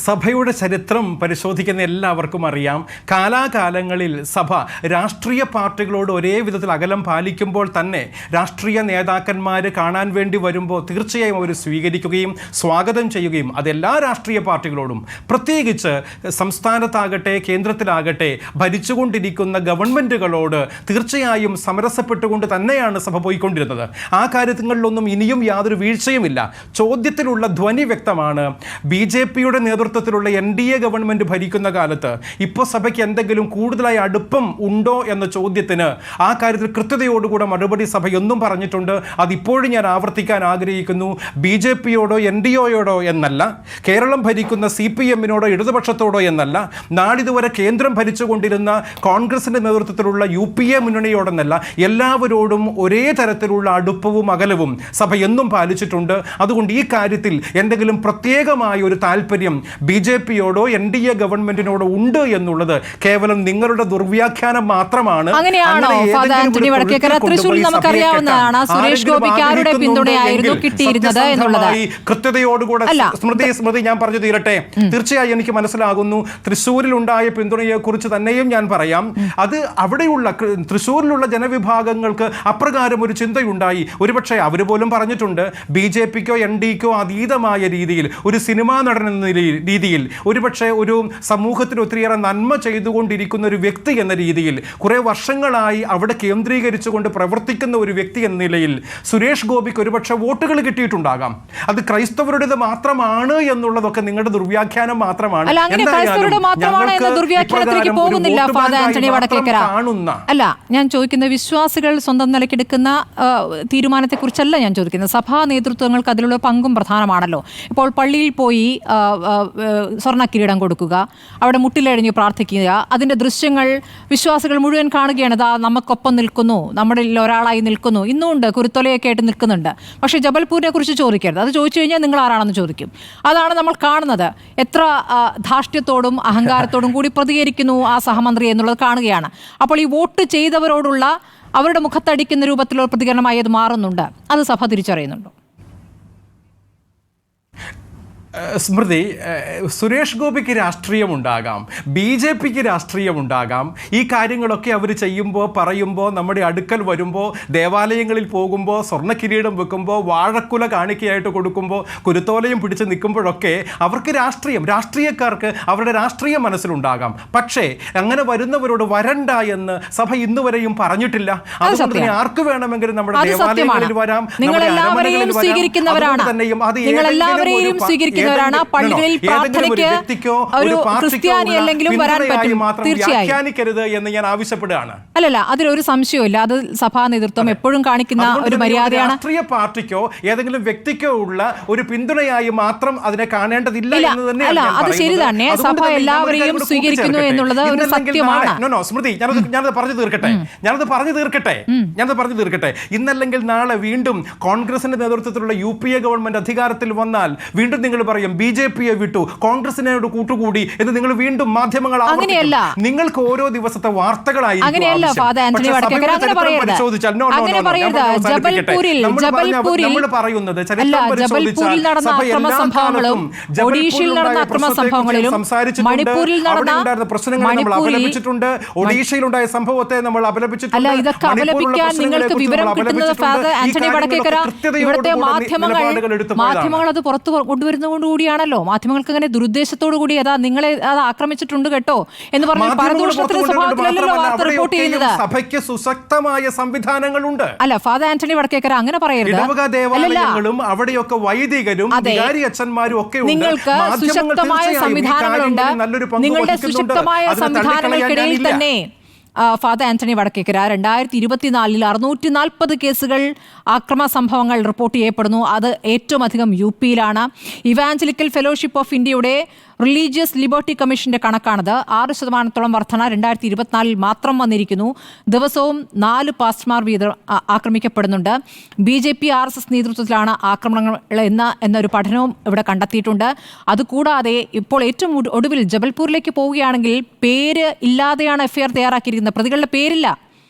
സഭയുടെ ചരിത്രം പരിശോധിക്കുന്ന എല്ലാവർക്കും അറിയാം, കാലാകാലങ്ങളിൽ സഭ രാഷ്ട്രീയ പാർട്ടികളോട് ഒരേ വിധത്തിൽ അകലം പാലിക്കുമ്പോൾ തന്നെ രാഷ്ട്രീയ നേതാക്കന്മാർ കാണാൻ വേണ്ടി വരുമ്പോൾ തീർച്ചയായും അവർ സ്വീകരിക്കുകയും സ്വാഗതം ചെയ്യുകയും അതെല്ലാ രാഷ്ട്രീയ പാർട്ടികളോടും, പ്രത്യേകിച്ച് സംസ്ഥാനത്താകട്ടെ കേന്ദ്രത്തിലാകട്ടെ ഭരിച്ചുകൊണ്ടിരിക്കുന്ന ഗവൺമെൻറ്റുകളോട് തീർച്ചയായും സമരസപ്പെട്ടുകൊണ്ട് തന്നെയാണ് സഭ പോയിക്കൊണ്ടിരുന്നത്. ആ കാര്യങ്ങളിലൊന്നും ഇനിയും യാതൊരു വീഴ്ചയുമില്ല. ചോദ്യത്തിലുള്ള ധ്വനി വ്യക്തമാണ്. BJPയുടെ നേതൃത്വത്തിലുള്ള NDA ഗവൺമെന്റ് ഭരിക്കുന്ന കാലത്ത് ഇപ്പോൾ സഭയ്ക്ക് എന്തെങ്കിലും കൂടുതലായി അടുപ്പം ഉണ്ടോ എന്ന ചോദ്യത്തിന് ആ കാര്യത്തിൽ കൃത്യതയോടുകൂടെ മറുപടി സഭയൊന്നും പറഞ്ഞിട്ടുണ്ട്. അതിപ്പോഴും ഞാൻ ആവർത്തിക്കാൻ ആഗ്രഹിക്കുന്നു. BJPയോടോ NDAയോടോ എന്നല്ല, കേരളം ഭരിക്കുന്ന CPMനോടോ ഇടതുപക്ഷത്തോടോ എന്നല്ല, നാളിതുവരെ കേന്ദ്രം ഭരിച്ചുകൊണ്ടിരുന്ന കോൺഗ്രസിന്റെ നേതൃത്വത്തിലുള്ള UPA മുന്നണിയോടെന്നല്ല, എല്ലാവരോടും ഒരേ തരത്തിലുള്ള അടുപ്പവും അകലവും സഭ എന്നും പാലിച്ചിട്ടുണ്ട്. അതുകൊണ്ട് ഈ കാര്യത്തിൽ എന്തെങ്കിലും പ്രത്യേകമായ ഒരു താല്പര്യം BJPയോടോ NDA ഗവൺമെന്റിനോടോ ഉണ്ട് എന്നുള്ളത് കേവലം നിങ്ങളുടെ ദുർവ്യാഖ്യാനം മാത്രമാണ്. തൃശ്ശൂരിൽ നമുക്കറിയാവുന്നതാണ് സുരേഷ് ഗോപിക്ക് ആരുടെ പിന്തുണയായിരുന്നു കിട്ടിയിരുന്നത് എന്നുള്ളത്. കൃത്യതയോടുകൂടെ സ്മൃതി ഞാൻ പറഞ്ഞു തീരട്ടെ. തീർച്ചയായും എനിക്ക് മനസ്സിലാകുന്നു. തൃശ്ശൂരിൽ ഉണ്ടായ പിന്തുണയെ കുറിച്ച് തന്നെയും ഞാൻ പറയാം. അത് അവിടെയുള്ള തൃശ്ശൂരിലുള്ള ജനവിഭാഗങ്ങൾക്ക് അപ്രകാരം ഒരു ചിന്തയുണ്ടായി. ഒരുപക്ഷെ അവർ പോലും പറഞ്ഞിട്ടുണ്ട്, BJPക്കോ NDAക്കോ അതീതമായ രീതിയിൽ ഒരു സിനിമാ നടൻ എന്ന രീതിയിൽ, ഒരുപക്ഷെ ഒരു സമൂഹത്തിന് ഒത്തിരിയേറെ നന്മ ചെയ്തുകൊണ്ടിരിക്കുന്ന ഒരു വ്യക്തി എന്ന രീതിയിൽ, കുറെ വർഷങ്ങളായി അവിടെ കേന്ദ്രീകരിച്ചുകൊണ്ട് പ്രവർത്തിക്കുന്ന ഒരു വ്യക്തി എന്ന നിലയിൽ സുരേഷ് ഗോപിക്ക് ഒരുപക്ഷെ വോട്ടുകൾ കിട്ടിയിട്ടുണ്ടാകാം. അത് ക്രൈസ്തവരുടേത് മാത്രമാണ് എന്നുള്ളതൊക്കെ നിങ്ങളുടെ ദുർവ്യാഖ്യാനം മാത്രമാണ്. അല്ല, ഞാൻ ചോദിക്കുന്ന വിശ്വാസികൾ സ്വന്തം നിലയ്ക്കെടുക്കുന്ന തീരുമാനത്തെക്കുറിച്ചല്ല ഞാൻ ചോദിക്കുന്നത്. സഭാ നേതൃത്വങ്ങൾക്ക് അതിലുള്ള പങ്കും പ്രധാനമാണല്ലോ. ഇപ്പോൾ പള്ളിയിൽ പോയി സ്വർണ്ണ കിരീടം കൊടുക്കുക, അവിടെ മുട്ടിലഴിഞ്ഞ് പ്രാർത്ഥിക്കുക, അതിൻ്റെ ദൃശ്യങ്ങൾ വിശ്വാസികൾ മുഴുവൻ കാണുകയാണ്. ഇതാ നമുക്കൊപ്പം നിൽക്കുന്നു, നമ്മുടെ ഒരാളായി നിൽക്കുന്നു. ഇന്നുമുണ്ട്, കുരുത്തൊലയൊക്കെ ആയിട്ട് നിൽക്കുന്നുണ്ട്. പക്ഷേ ജബൽപൂരിനെ കുറിച്ച് ചോദിക്കരുത്. അത് ചോദിച്ചു കഴിഞ്ഞാൽ നിങ്ങൾ ആരാണെന്ന് ചോദിക്കും. അതാണ് നമ്മൾ കാണുന്നത്. എത്ര ധാർഷ്ട്യത്തോടും അഹങ്കാരത്തോടും കൂടി പ്രതികരിക്കുന്നു ആ സഹമന്ത്രി എന്നുള്ളത് കാണുകയാണ്. അപ്പോൾ ഈ വോട്ട് ചെയ്തവരോടുള്ള അവരുടെ മുഖത്തടിക്കുന്ന രൂപത്തിലുള്ള പ്രതികരണമായി അത് മാറുന്നുണ്ട്. അത് സഭ തിരിച്ചറിയുന്നുണ്ടോ? സ്മൃതി, സുരേഷ് ഗോപിക്ക് രാഷ്ട്രീയമുണ്ടാകാം, BJPക്ക് രാഷ്ട്രീയമുണ്ടാകാം. ഈ കാര്യങ്ങളൊക്കെ അവർ ചെയ്യുമ്പോൾ, പറയുമ്പോൾ, നമ്മുടെ അടുക്കൽ വരുമ്പോൾ, ദേവാലയങ്ങളിൽ പോകുമ്പോൾ, സ്വർണ്ണ കിരീടം വെക്കുമ്പോൾ, വാഴക്കുല കാണിക്കയായിട്ട് കൊടുക്കുമ്പോൾ, കുരുത്തോലയും പിടിച്ച് നിൽക്കുമ്പോഴൊക്കെ അവർക്ക് രാഷ്ട്രീയക്കാർക്ക് അവരുടെ രാഷ്ട്രീയ മനസ്സിലുണ്ടാകാം. പക്ഷേ അങ്ങനെ വരുന്നവരോട് വരണ്ട എന്ന് സഭ ഇന്നുവരെയും പറഞ്ഞിട്ടില്ല. അതുകൊണ്ട് തന്നെ ആർക്ക് വേണമെങ്കിലും നമ്മുടെ ദേവാലയങ്ങളിൽ വരാം, നമ്മുടെ അരമനകളിൽ വരാം. തന്നെയും അത് പള്ളികളിൽ പ്രാർത്ഥനയ്ക്ക് ഒരു ക്രിസ്ത്യാനി അല്ലെങ്കിലും വരാൻ പറ്റും. വ്യാഖ്യാനിക്കരുത് എന്ന് ഞാൻ ആവശ്യപ്പെടുകയാണ്. അല്ലല്ല, അതിലൊരു സംശയമില്ല. അത് സഭാ നേതൃത്വം എപ്പോഴും കാണിക്കുന്ന ഒരു മര്യാദയാണ്. രാഷ്ട്രീയ പാർട്ടിക്കോ ഏതെങ്കിലും വ്യക്തിക്കോ ഉള്ള ഒരു പിന്തുണയായി മാത്രം അതിനെ കാണേണ്ടതില്ല എന്ന് തന്നെ. അല്ല, അത് ശരി തന്നെ. സഭ എല്ലാവരെയും സ്വീകരിക്കുന്നു എന്നുള്ളത് ഒരു സത്യമാണ്. സ്മൃതി, ഞാനത് പറഞ്ഞു തീർക്കട്ടെ. ഇന്നല്ലെങ്കിൽ നാളെ വീണ്ടും കോൺഗ്രസിന്റെ നേതൃത്വത്തിലുള്ള UPA ഗവൺമെന്റ് അധികാരത്തിൽ വന്നാൽ വീണ്ടും നിങ്ങൾ പറയും BJPയെ വിട്ടു, കോൺഗ്രസിനോട് കൂട്ടുകൂടി എന്ന് നിങ്ങൾ വീണ്ടും മാധ്യമങ്ങൾ നിങ്ങൾക്ക് ഓരോ ദിവസത്തെ വാർത്തകളായി അപലപിച്ചിട്ടുണ്ട്. ഒഡീഷയിലുണ്ടായ സംഭവത്തെ നമ്മൾ അപലപിച്ചിട്ടുണ്ട്. മാധ്യമങ്ങൾ അത് പുറത്തു കൊണ്ടുവരുന്നതുകൊണ്ടുകൂടിയാണല്ലോ. മാധ്യമങ്ങൾക്ക് അങ്ങനെ ദുരുദ്ദേശത്തോടു കൂടി അതാ നിങ്ങളെ അത് ആക്രമിച്ചിട്ടുണ്ട് കേട്ടോ എന്ന് പറഞ്ഞ് റിപ്പോർട്ട് ചെയ്യുന്നത്. സഭയ്ക്ക് സുശക്തമായ സംവിധാനങ്ങളുണ്ട്. അല്ല, ഫാദർ ആന്റണി വടക്കേക്കര അങ്ങനെ പറയരുത്. ദേവാലയങ്ങളും അവിടെയൊക്കെ വൈദികരും വികാരി അച്ഛന്മാരും ഒക്കെ നിങ്ങൾക്ക് സുശക്തമായ സംവിധാനങ്ങളുണ്ട്. നിങ്ങളുടെ സുശക്തമായ സംവിധാനങ്ങൾക്കിടയിൽ തന്നെ ഫാദർ ആന്റണി വടക്കേക്കര 2024 640 കേസുകൾ ആക്രമണ സംഭവങ്ങൾ റിപ്പോർട്ട് ചെയ്യപ്പെടുന്നു. അത് ഏറ്റവും അധികം UPയിലാണ്. ഇവാഞ്ചലിക്കൽ ഫെലോഷിപ്പ് ഓഫ് ഇന്ത്യയുടെ റിലീജിയസ് ലിബർട്ടി കമ്മീഷന്റെ കണക്കാണത്. 6% വർധന 2024 മാത്രം വന്നിരിക്കുന്നു. ദിവസവും 4 പാസ്റ്റർമാർ വീതം ആക്രമിക്കപ്പെടുന്നുണ്ട്. BJP RSS നേതൃത്വത്തിലാണ് ആക്രമണങ്ങൾ എന്നൊരു പഠനവും ഇവിടെ കണ്ടെത്തിയിട്ടുണ്ട്. അതുകൂടാതെ ഇപ്പോൾ ഏറ്റവും ഒടുവിൽ ജബൽപൂരിലേക്ക് പോവുകയാണെങ്കിൽ പേര് ഇല്ലാതെയാണ് FIR തയ്യാറാക്കിയിരിക്കുന്നത്. പ്രതികളുടെ പേരില്ല.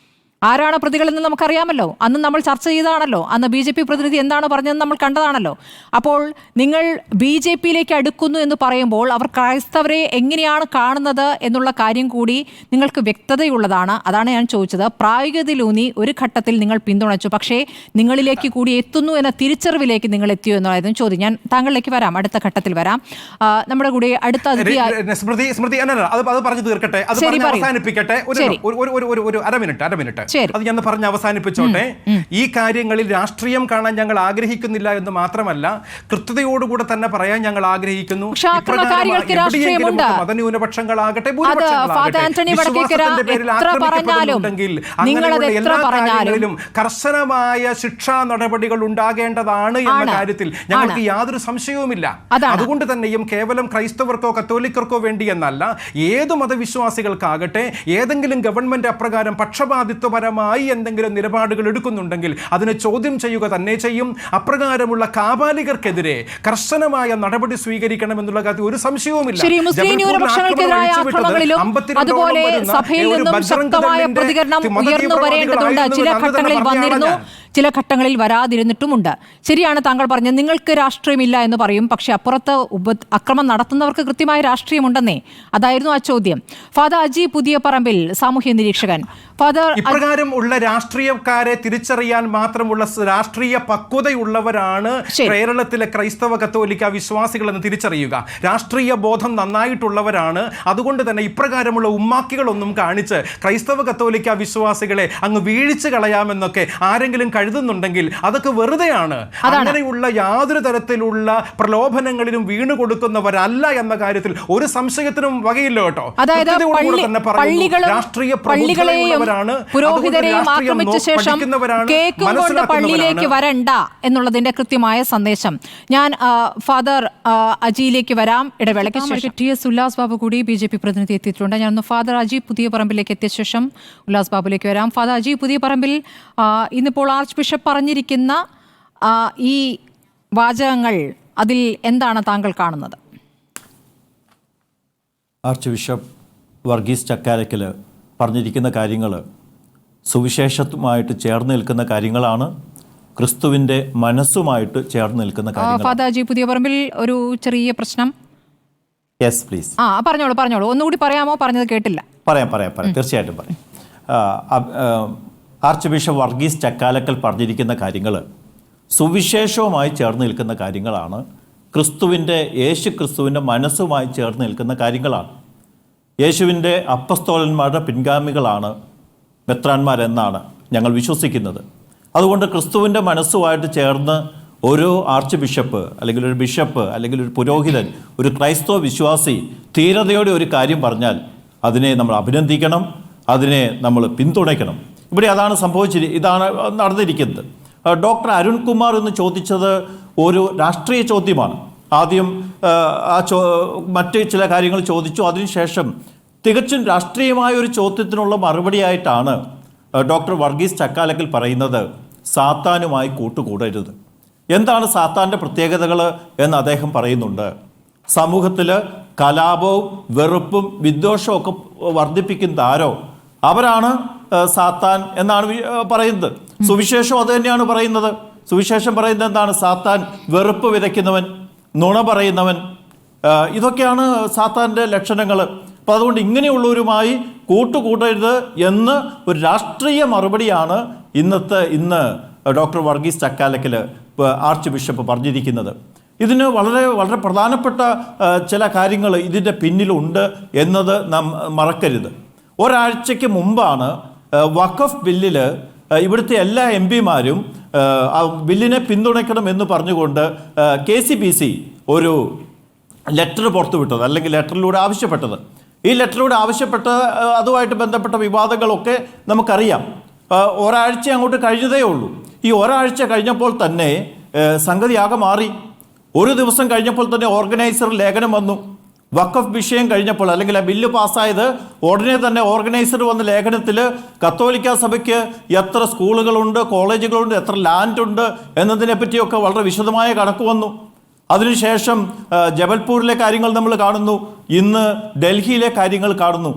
ആരാണ് പ്രതികളെന്ന് നമുക്കറിയാമല്ലോ. അന്ന് നമ്മൾ ചർച്ച ചെയ്തതാണല്ലോ. അന്ന് BJP പ്രതിനിധി എന്താണ് പറഞ്ഞതെന്ന് നമ്മൾ കണ്ടതാണല്ലോ. അപ്പോൾ നിങ്ങൾ BJPയിലേക്ക് അടുക്കുന്നു എന്ന് പറയുമ്പോൾ അവർ ക്രൈസ്തവരെ എങ്ങനെയാണ് കാണുന്നത് എന്നുള്ള കാര്യം കൂടി നിങ്ങൾക്ക് വ്യക്തതയുള്ളതാണ്. അതാണ് ഞാൻ ചോദിച്ചത്. പ്രായോഗികതയിലൂന്നി ഒരു ഘട്ടത്തിൽ നിങ്ങൾ പിന്തുണച്ചു, പക്ഷേ നിങ്ങളിലേക്ക് കൂടി എത്തുന്നു എന്ന തിരിച്ചറിവിലേക്ക് നിങ്ങൾ എത്തിയോ എന്നായിരുന്നു ചോദ്യം. ഞാൻ താങ്കളിലേക്ക് വരാം, അടുത്ത ഘട്ടത്തിൽ വരാം. നമ്മുടെ കൂടെ അടുത്ത സ്മൃതി പറഞ്ഞു തീർക്കട്ടെ, അവസാനിപ്പിക്കട്ടെ. ഒരു അര മിനിറ്റ് അത് ഞാൻ പറഞ്ഞ് അവസാനിപ്പിച്ചോട്ടെ. ഈ കാര്യങ്ങളിൽ രാഷ്ട്രീയം കാണാൻ ഞങ്ങൾ ആഗ്രഹിക്കുന്നില്ല എന്ന് മാത്രമല്ല, കൃത്യതയോടുകൂടെ തന്നെ പറയാൻ ഞങ്ങൾ ആഗ്രഹിക്കുന്നു. മതന്യൂനപക്ഷങ്ങളാകട്ടെ, എല്ലാ കാര്യങ്ങളിലും കർശനമായ ശിക്ഷാ നടപടികൾ ഉണ്ടാകേണ്ടതാണ് എന്ന കാര്യത്തിൽ ഞങ്ങൾക്ക് യാതൊരു സംശയവുമില്ല. അതുകൊണ്ട് തന്നെയും കേവലം ക്രൈസ്തവർക്കോ കത്തോലിക്കർക്കോ വേണ്ടി എന്നല്ല, ഏതു മതവിശ്വാസികൾക്കാകട്ടെ ഏതെങ്കിലും ഗവൺമെന്റ് അപ്രകാരം പക്ഷപാതിത്വപരമായി എന്തെങ്കിലും നിലപാടുകൾ എടുക്കുന്നുണ്ടെങ്കിൽ അതിനെ ചോദ്യം ചെയ്യുക തന്നെ ചെയ്യും. അപ്രകാരമുള്ള കാപാലികർക്കെതിരെ കർശനമായ നടപടി സ്വീകരിക്കണമെന്നുള്ള കാര്യത്തിൽ ഒരു സംശയവുമില്ല. അതുപോലെ സഭയിൽ നിന്നും ശക്തമായ പ്രതികരണം ഉയർന്നു വരേണ്ടതുണ്ട്. ചില ഘട്ടങ്ങളിൽ വന്നിരുന്നു, ചില ഘട്ടങ്ങളിൽ വരാതിരുന്നിട്ടുമുണ്ട്. ശരിയാണ് താങ്കൾ പറഞ്ഞത്, നിങ്ങൾക്ക് രാഷ്ട്രീയമില്ല എന്ന് പറയും, പക്ഷെ അപ്പുറത്ത് അക്രമം നടത്തുന്നവർക്ക് കൃത്യമായ രാഷ്ട്രീയമുണ്ടെന്നേ. അതായിരുന്നു ആ ചോദ്യം. ഫാദർ അജി പുതിയ പറമ്പിൽ, സാമൂഹ്യ നിരീക്ഷകൻ. ഫാദർ, ഇപ്രകാരം ഉള്ള രാഷ്ട്രീയക്കാരെ തിരിച്ചറിയാൻ മാത്രമുള്ള രാഷ്ട്രീയ പക്വതയുള്ളവരാണ് കേരളത്തിലെ ക്രൈസ്തവ കത്തോലിക്ക വിശ്വാസികൾ എന്ന് തിരിച്ചറിയുക. രാഷ്ട്രീയ ബോധം നന്നായിട്ടുള്ളവരാണ്. അതുകൊണ്ട് തന്നെ ഇപ്രകാരമുള്ള ഉമ്മാക്കികളൊന്നും കാണിച്ച് ക്രൈസ്തവ കത്തോലിക്ക വിശ്വാസികളെ അങ്ങ് വീഴിച്ചു കളയാമെന്നൊക്കെ ആരെങ്കിലും കരുതുന്നുണ്ടെങ്കിൽ അതൊക്കെ വെറുതെയാണ്. അങ്ങനെയുള്ള യാതൊരു തരത്തിലുള്ള പ്രലോഭനങ്ങളിലും വീണു കൊടുക്കുന്നവരല്ല എന്ന കാര്യത്തിൽ ഒരു സംശയത്തിനും വകയില്ല കേട്ടോ. പുരോഹിതരെയും ആക്രമിച്ച ശേഷം കേക്കും കൊണ്ട് പള്ളിയിലേക്ക് വരണ്ട എന്നുള്ളതിന്റെ കൃത്യമായ സന്ദേശം. ഞാൻ ഫാദർ അജിയിലേക്ക് വരാം. ഇടവേളയ്ക്ക് ശേഷം TS ഉല്ലാസ് ബാബു കൂടി BJP പ്രതിനിധി എത്തിയിട്ടുണ്ട്. ഞാനൊന്ന് ഫാദർ അജി പുതിയ പറമ്പിലേക്ക് എത്തിയ ശേഷം ഉല്ലാസ് ബാബുലേക്ക് വരാം. ഫാദർ അജി പുതിയ പറമ്പിൽ, ഇന്നിപ്പോൾ ആർച്ച് ബിഷപ്പ് പറഞ്ഞിരിക്കുന്ന ഈ വാചകങ്ങൾ, അതിൽ എന്താണ് താങ്കൾ കാണുന്നത്? ആർച്ച് ബിഷപ്പ് വർഗീസ് ചക്കാലക്കൽ പറഞ്ഞിരിക്കുന്ന കാര്യങ്ങൾ സുവിശേഷത്തുമായിട്ട് ചേർന്ന് നിൽക്കുന്ന കാര്യങ്ങളാണ്, ക്രിസ്തുവിൻ്റെ മനസ്സുമായിട്ട് ചേർന്ന് നിൽക്കുന്ന കാര്യങ്ങൾ. ഫാദർ അജി പുതിയ പറമ്പിൽ, ഒരു ചെറിയ പ്രശ്നം. Yes please. പറഞ്ഞോളൂ. ഒന്നുകൂടി പറയാമോ? പറഞ്ഞത് കേട്ടില്ല. പറയാം തീർച്ചയായിട്ടും പറയാം. ആർച്ച് ബിഷപ്പ് വർഗീസ് ചക്കാലക്കൽ പറഞ്ഞിരിക്കുന്ന കാര്യങ്ങൾ സുവിശേഷവുമായി ചേർന്ന് നിൽക്കുന്ന കാര്യങ്ങളാണ്, യേശു ക്രിസ്തുവിൻ്റെ മനസ്സുമായി ചേർന്ന് നിൽക്കുന്ന കാര്യങ്ങളാണ്. യേശുവിൻ്റെ അപ്പസ്തോലന്മാരുടെ പിൻഗാമികളാണ് മെത്രാന്മാരെന്നാണ് ഞങ്ങൾ വിശ്വസിക്കുന്നത്. അതുകൊണ്ട് ക്രിസ്തുവിൻ്റെ മനസ്സുമായിട്ട് ചേർന്ന് ഒരു ആർച്ച് ബിഷപ്പ് അല്ലെങ്കിൽ ഒരു ബിഷപ്പ് അല്ലെങ്കിൽ ഒരു പുരോഹിതൻ, ഒരു ക്രൈസ്തവ വിശ്വാസി ധീരതയോടെ ഒരു കാര്യം പറഞ്ഞാൽ അതിനെ നമ്മൾ അഭിനന്ദിക്കണം, അതിനെ നമ്മൾ പിന്തുണയ്ക്കണം. ഇവിടെ അതാണ് ഇതാണ് നടന്നിരിക്കുന്നത്. ഡോക്ടർ അരുൺകുമാർ എന്ന് ചോദിച്ചത് ഒരു രാഷ്ട്രീയ ചോദ്യമാണ്. ആദ്യം മറ്റ് ചില കാര്യങ്ങൾ ചോദിച്ചു. അതിനുശേഷം തികച്ചും രാഷ്ട്രീയമായ ഒരു ചോദ്യത്തിനുള്ള മറുപടിയായിട്ടാണ് ഡോക്ടർ വർഗീസ് ചക്കാലക്കൽ പറയുന്നത്, സാത്താനുമായി കൂട്ടുകൂടരുത്. എന്താണ് സാത്താൻ്റെ പ്രത്യേകതകൾ എന്ന് അദ്ദേഹം പറയുന്നുണ്ട്. സമൂഹത്തിൽ കലാപവും വെറുപ്പും വിദ്വേഷവും ഒക്കെ വർദ്ധിപ്പിക്കുന്ന ആരോ അവരാണ് സാത്താൻ എന്നാണ് പറയുന്നത്. സുവിശേഷം അത് തന്നെയാണ് പറയുന്നത്. സുവിശേഷം പറയുന്നത് എന്താണ്? സാത്താൻ വെറുപ്പ് വിതയ്ക്കുന്നവൻ, നുണ പറയുന്നവൻ, ഇതൊക്കെയാണ് സാത്താൻ്റെ ലക്ഷണങ്ങൾ. അപ്പോൾ അതുകൊണ്ട് ഇങ്ങനെയുള്ളവരുമായി കൂട്ടുകൂടരുത് എന്ന് ഒരു രാഷ്ട്രീയ മറുപടിയാണ് ഇന്ന് doctor Varghese Chakkalakkal arch bishop പറഞ്ഞിരിക്കുന്നത്. ഇതിന് വളരെ വളരെ പ്രധാനപ്പെട്ട ചില കാര്യങ്ങൾ ഇതിൻ്റെ പിന്നിലുണ്ട് എന്നത് നാം മറക്കരുത്. ഒരാഴ്ചയ്ക്ക് മുമ്പാണ് വഖഫ് ബില്ലിൽ ഇവിടുത്തെ എല്ലാ MP-മാരും ആ ബില്ലിനെ പിന്തുണയ്ക്കണം എന്ന് പറഞ്ഞുകൊണ്ട് KCBC ഒരു ലെറ്റർ പുറത്തുവിട്ടത്, അല്ലെങ്കിൽ ലെറ്ററിലൂടെ ആവശ്യപ്പെട്ടത്. ഈ ലെറ്ററിലൂടെ ആവശ്യപ്പെട്ട അതുമായിട്ട് ബന്ധപ്പെട്ട വിവാദങ്ങളൊക്കെ നമുക്കറിയാം. ഒരാഴ്ച അങ്ങോട്ട് കഴിഞ്ഞതേ ഉള്ളൂ. ഈ ഒരാഴ്ച കഴിഞ്ഞപ്പോൾ തന്നെ സംഗതിയാകെ മാറി. ഒരു ദിവസം കഴിഞ്ഞപ്പോൾ തന്നെ ഓർഗനൈസർ ലേഖനം വന്നു. വഖഫ് വിഷയം കഴിഞ്ഞപ്പോൾ, അല്ലെങ്കിൽ ആ ബില്ല് പാസ്സായത് ഉടനെ തന്നെ ഓർഗനൈസർ വന്ന ലേഖനത്തിൽ കത്തോലിക്ക സഭയ്ക്ക് എത്ര സ്കൂളുകളുണ്ട്, കോളേജുകളുണ്ട്, എത്ര ലാൻഡുണ്ട് എന്നതിനെ പറ്റിയൊക്കെ വളരെ വിശദമായ കണക്ക് വന്നു. അതിനുശേഷം ജബൽപൂരിലെ കാര്യങ്ങൾ നമ്മൾ കാണുന്നു, ഇന്ന് ഡൽഹിയിലെ കാര്യങ്ങൾ കാണുന്നു.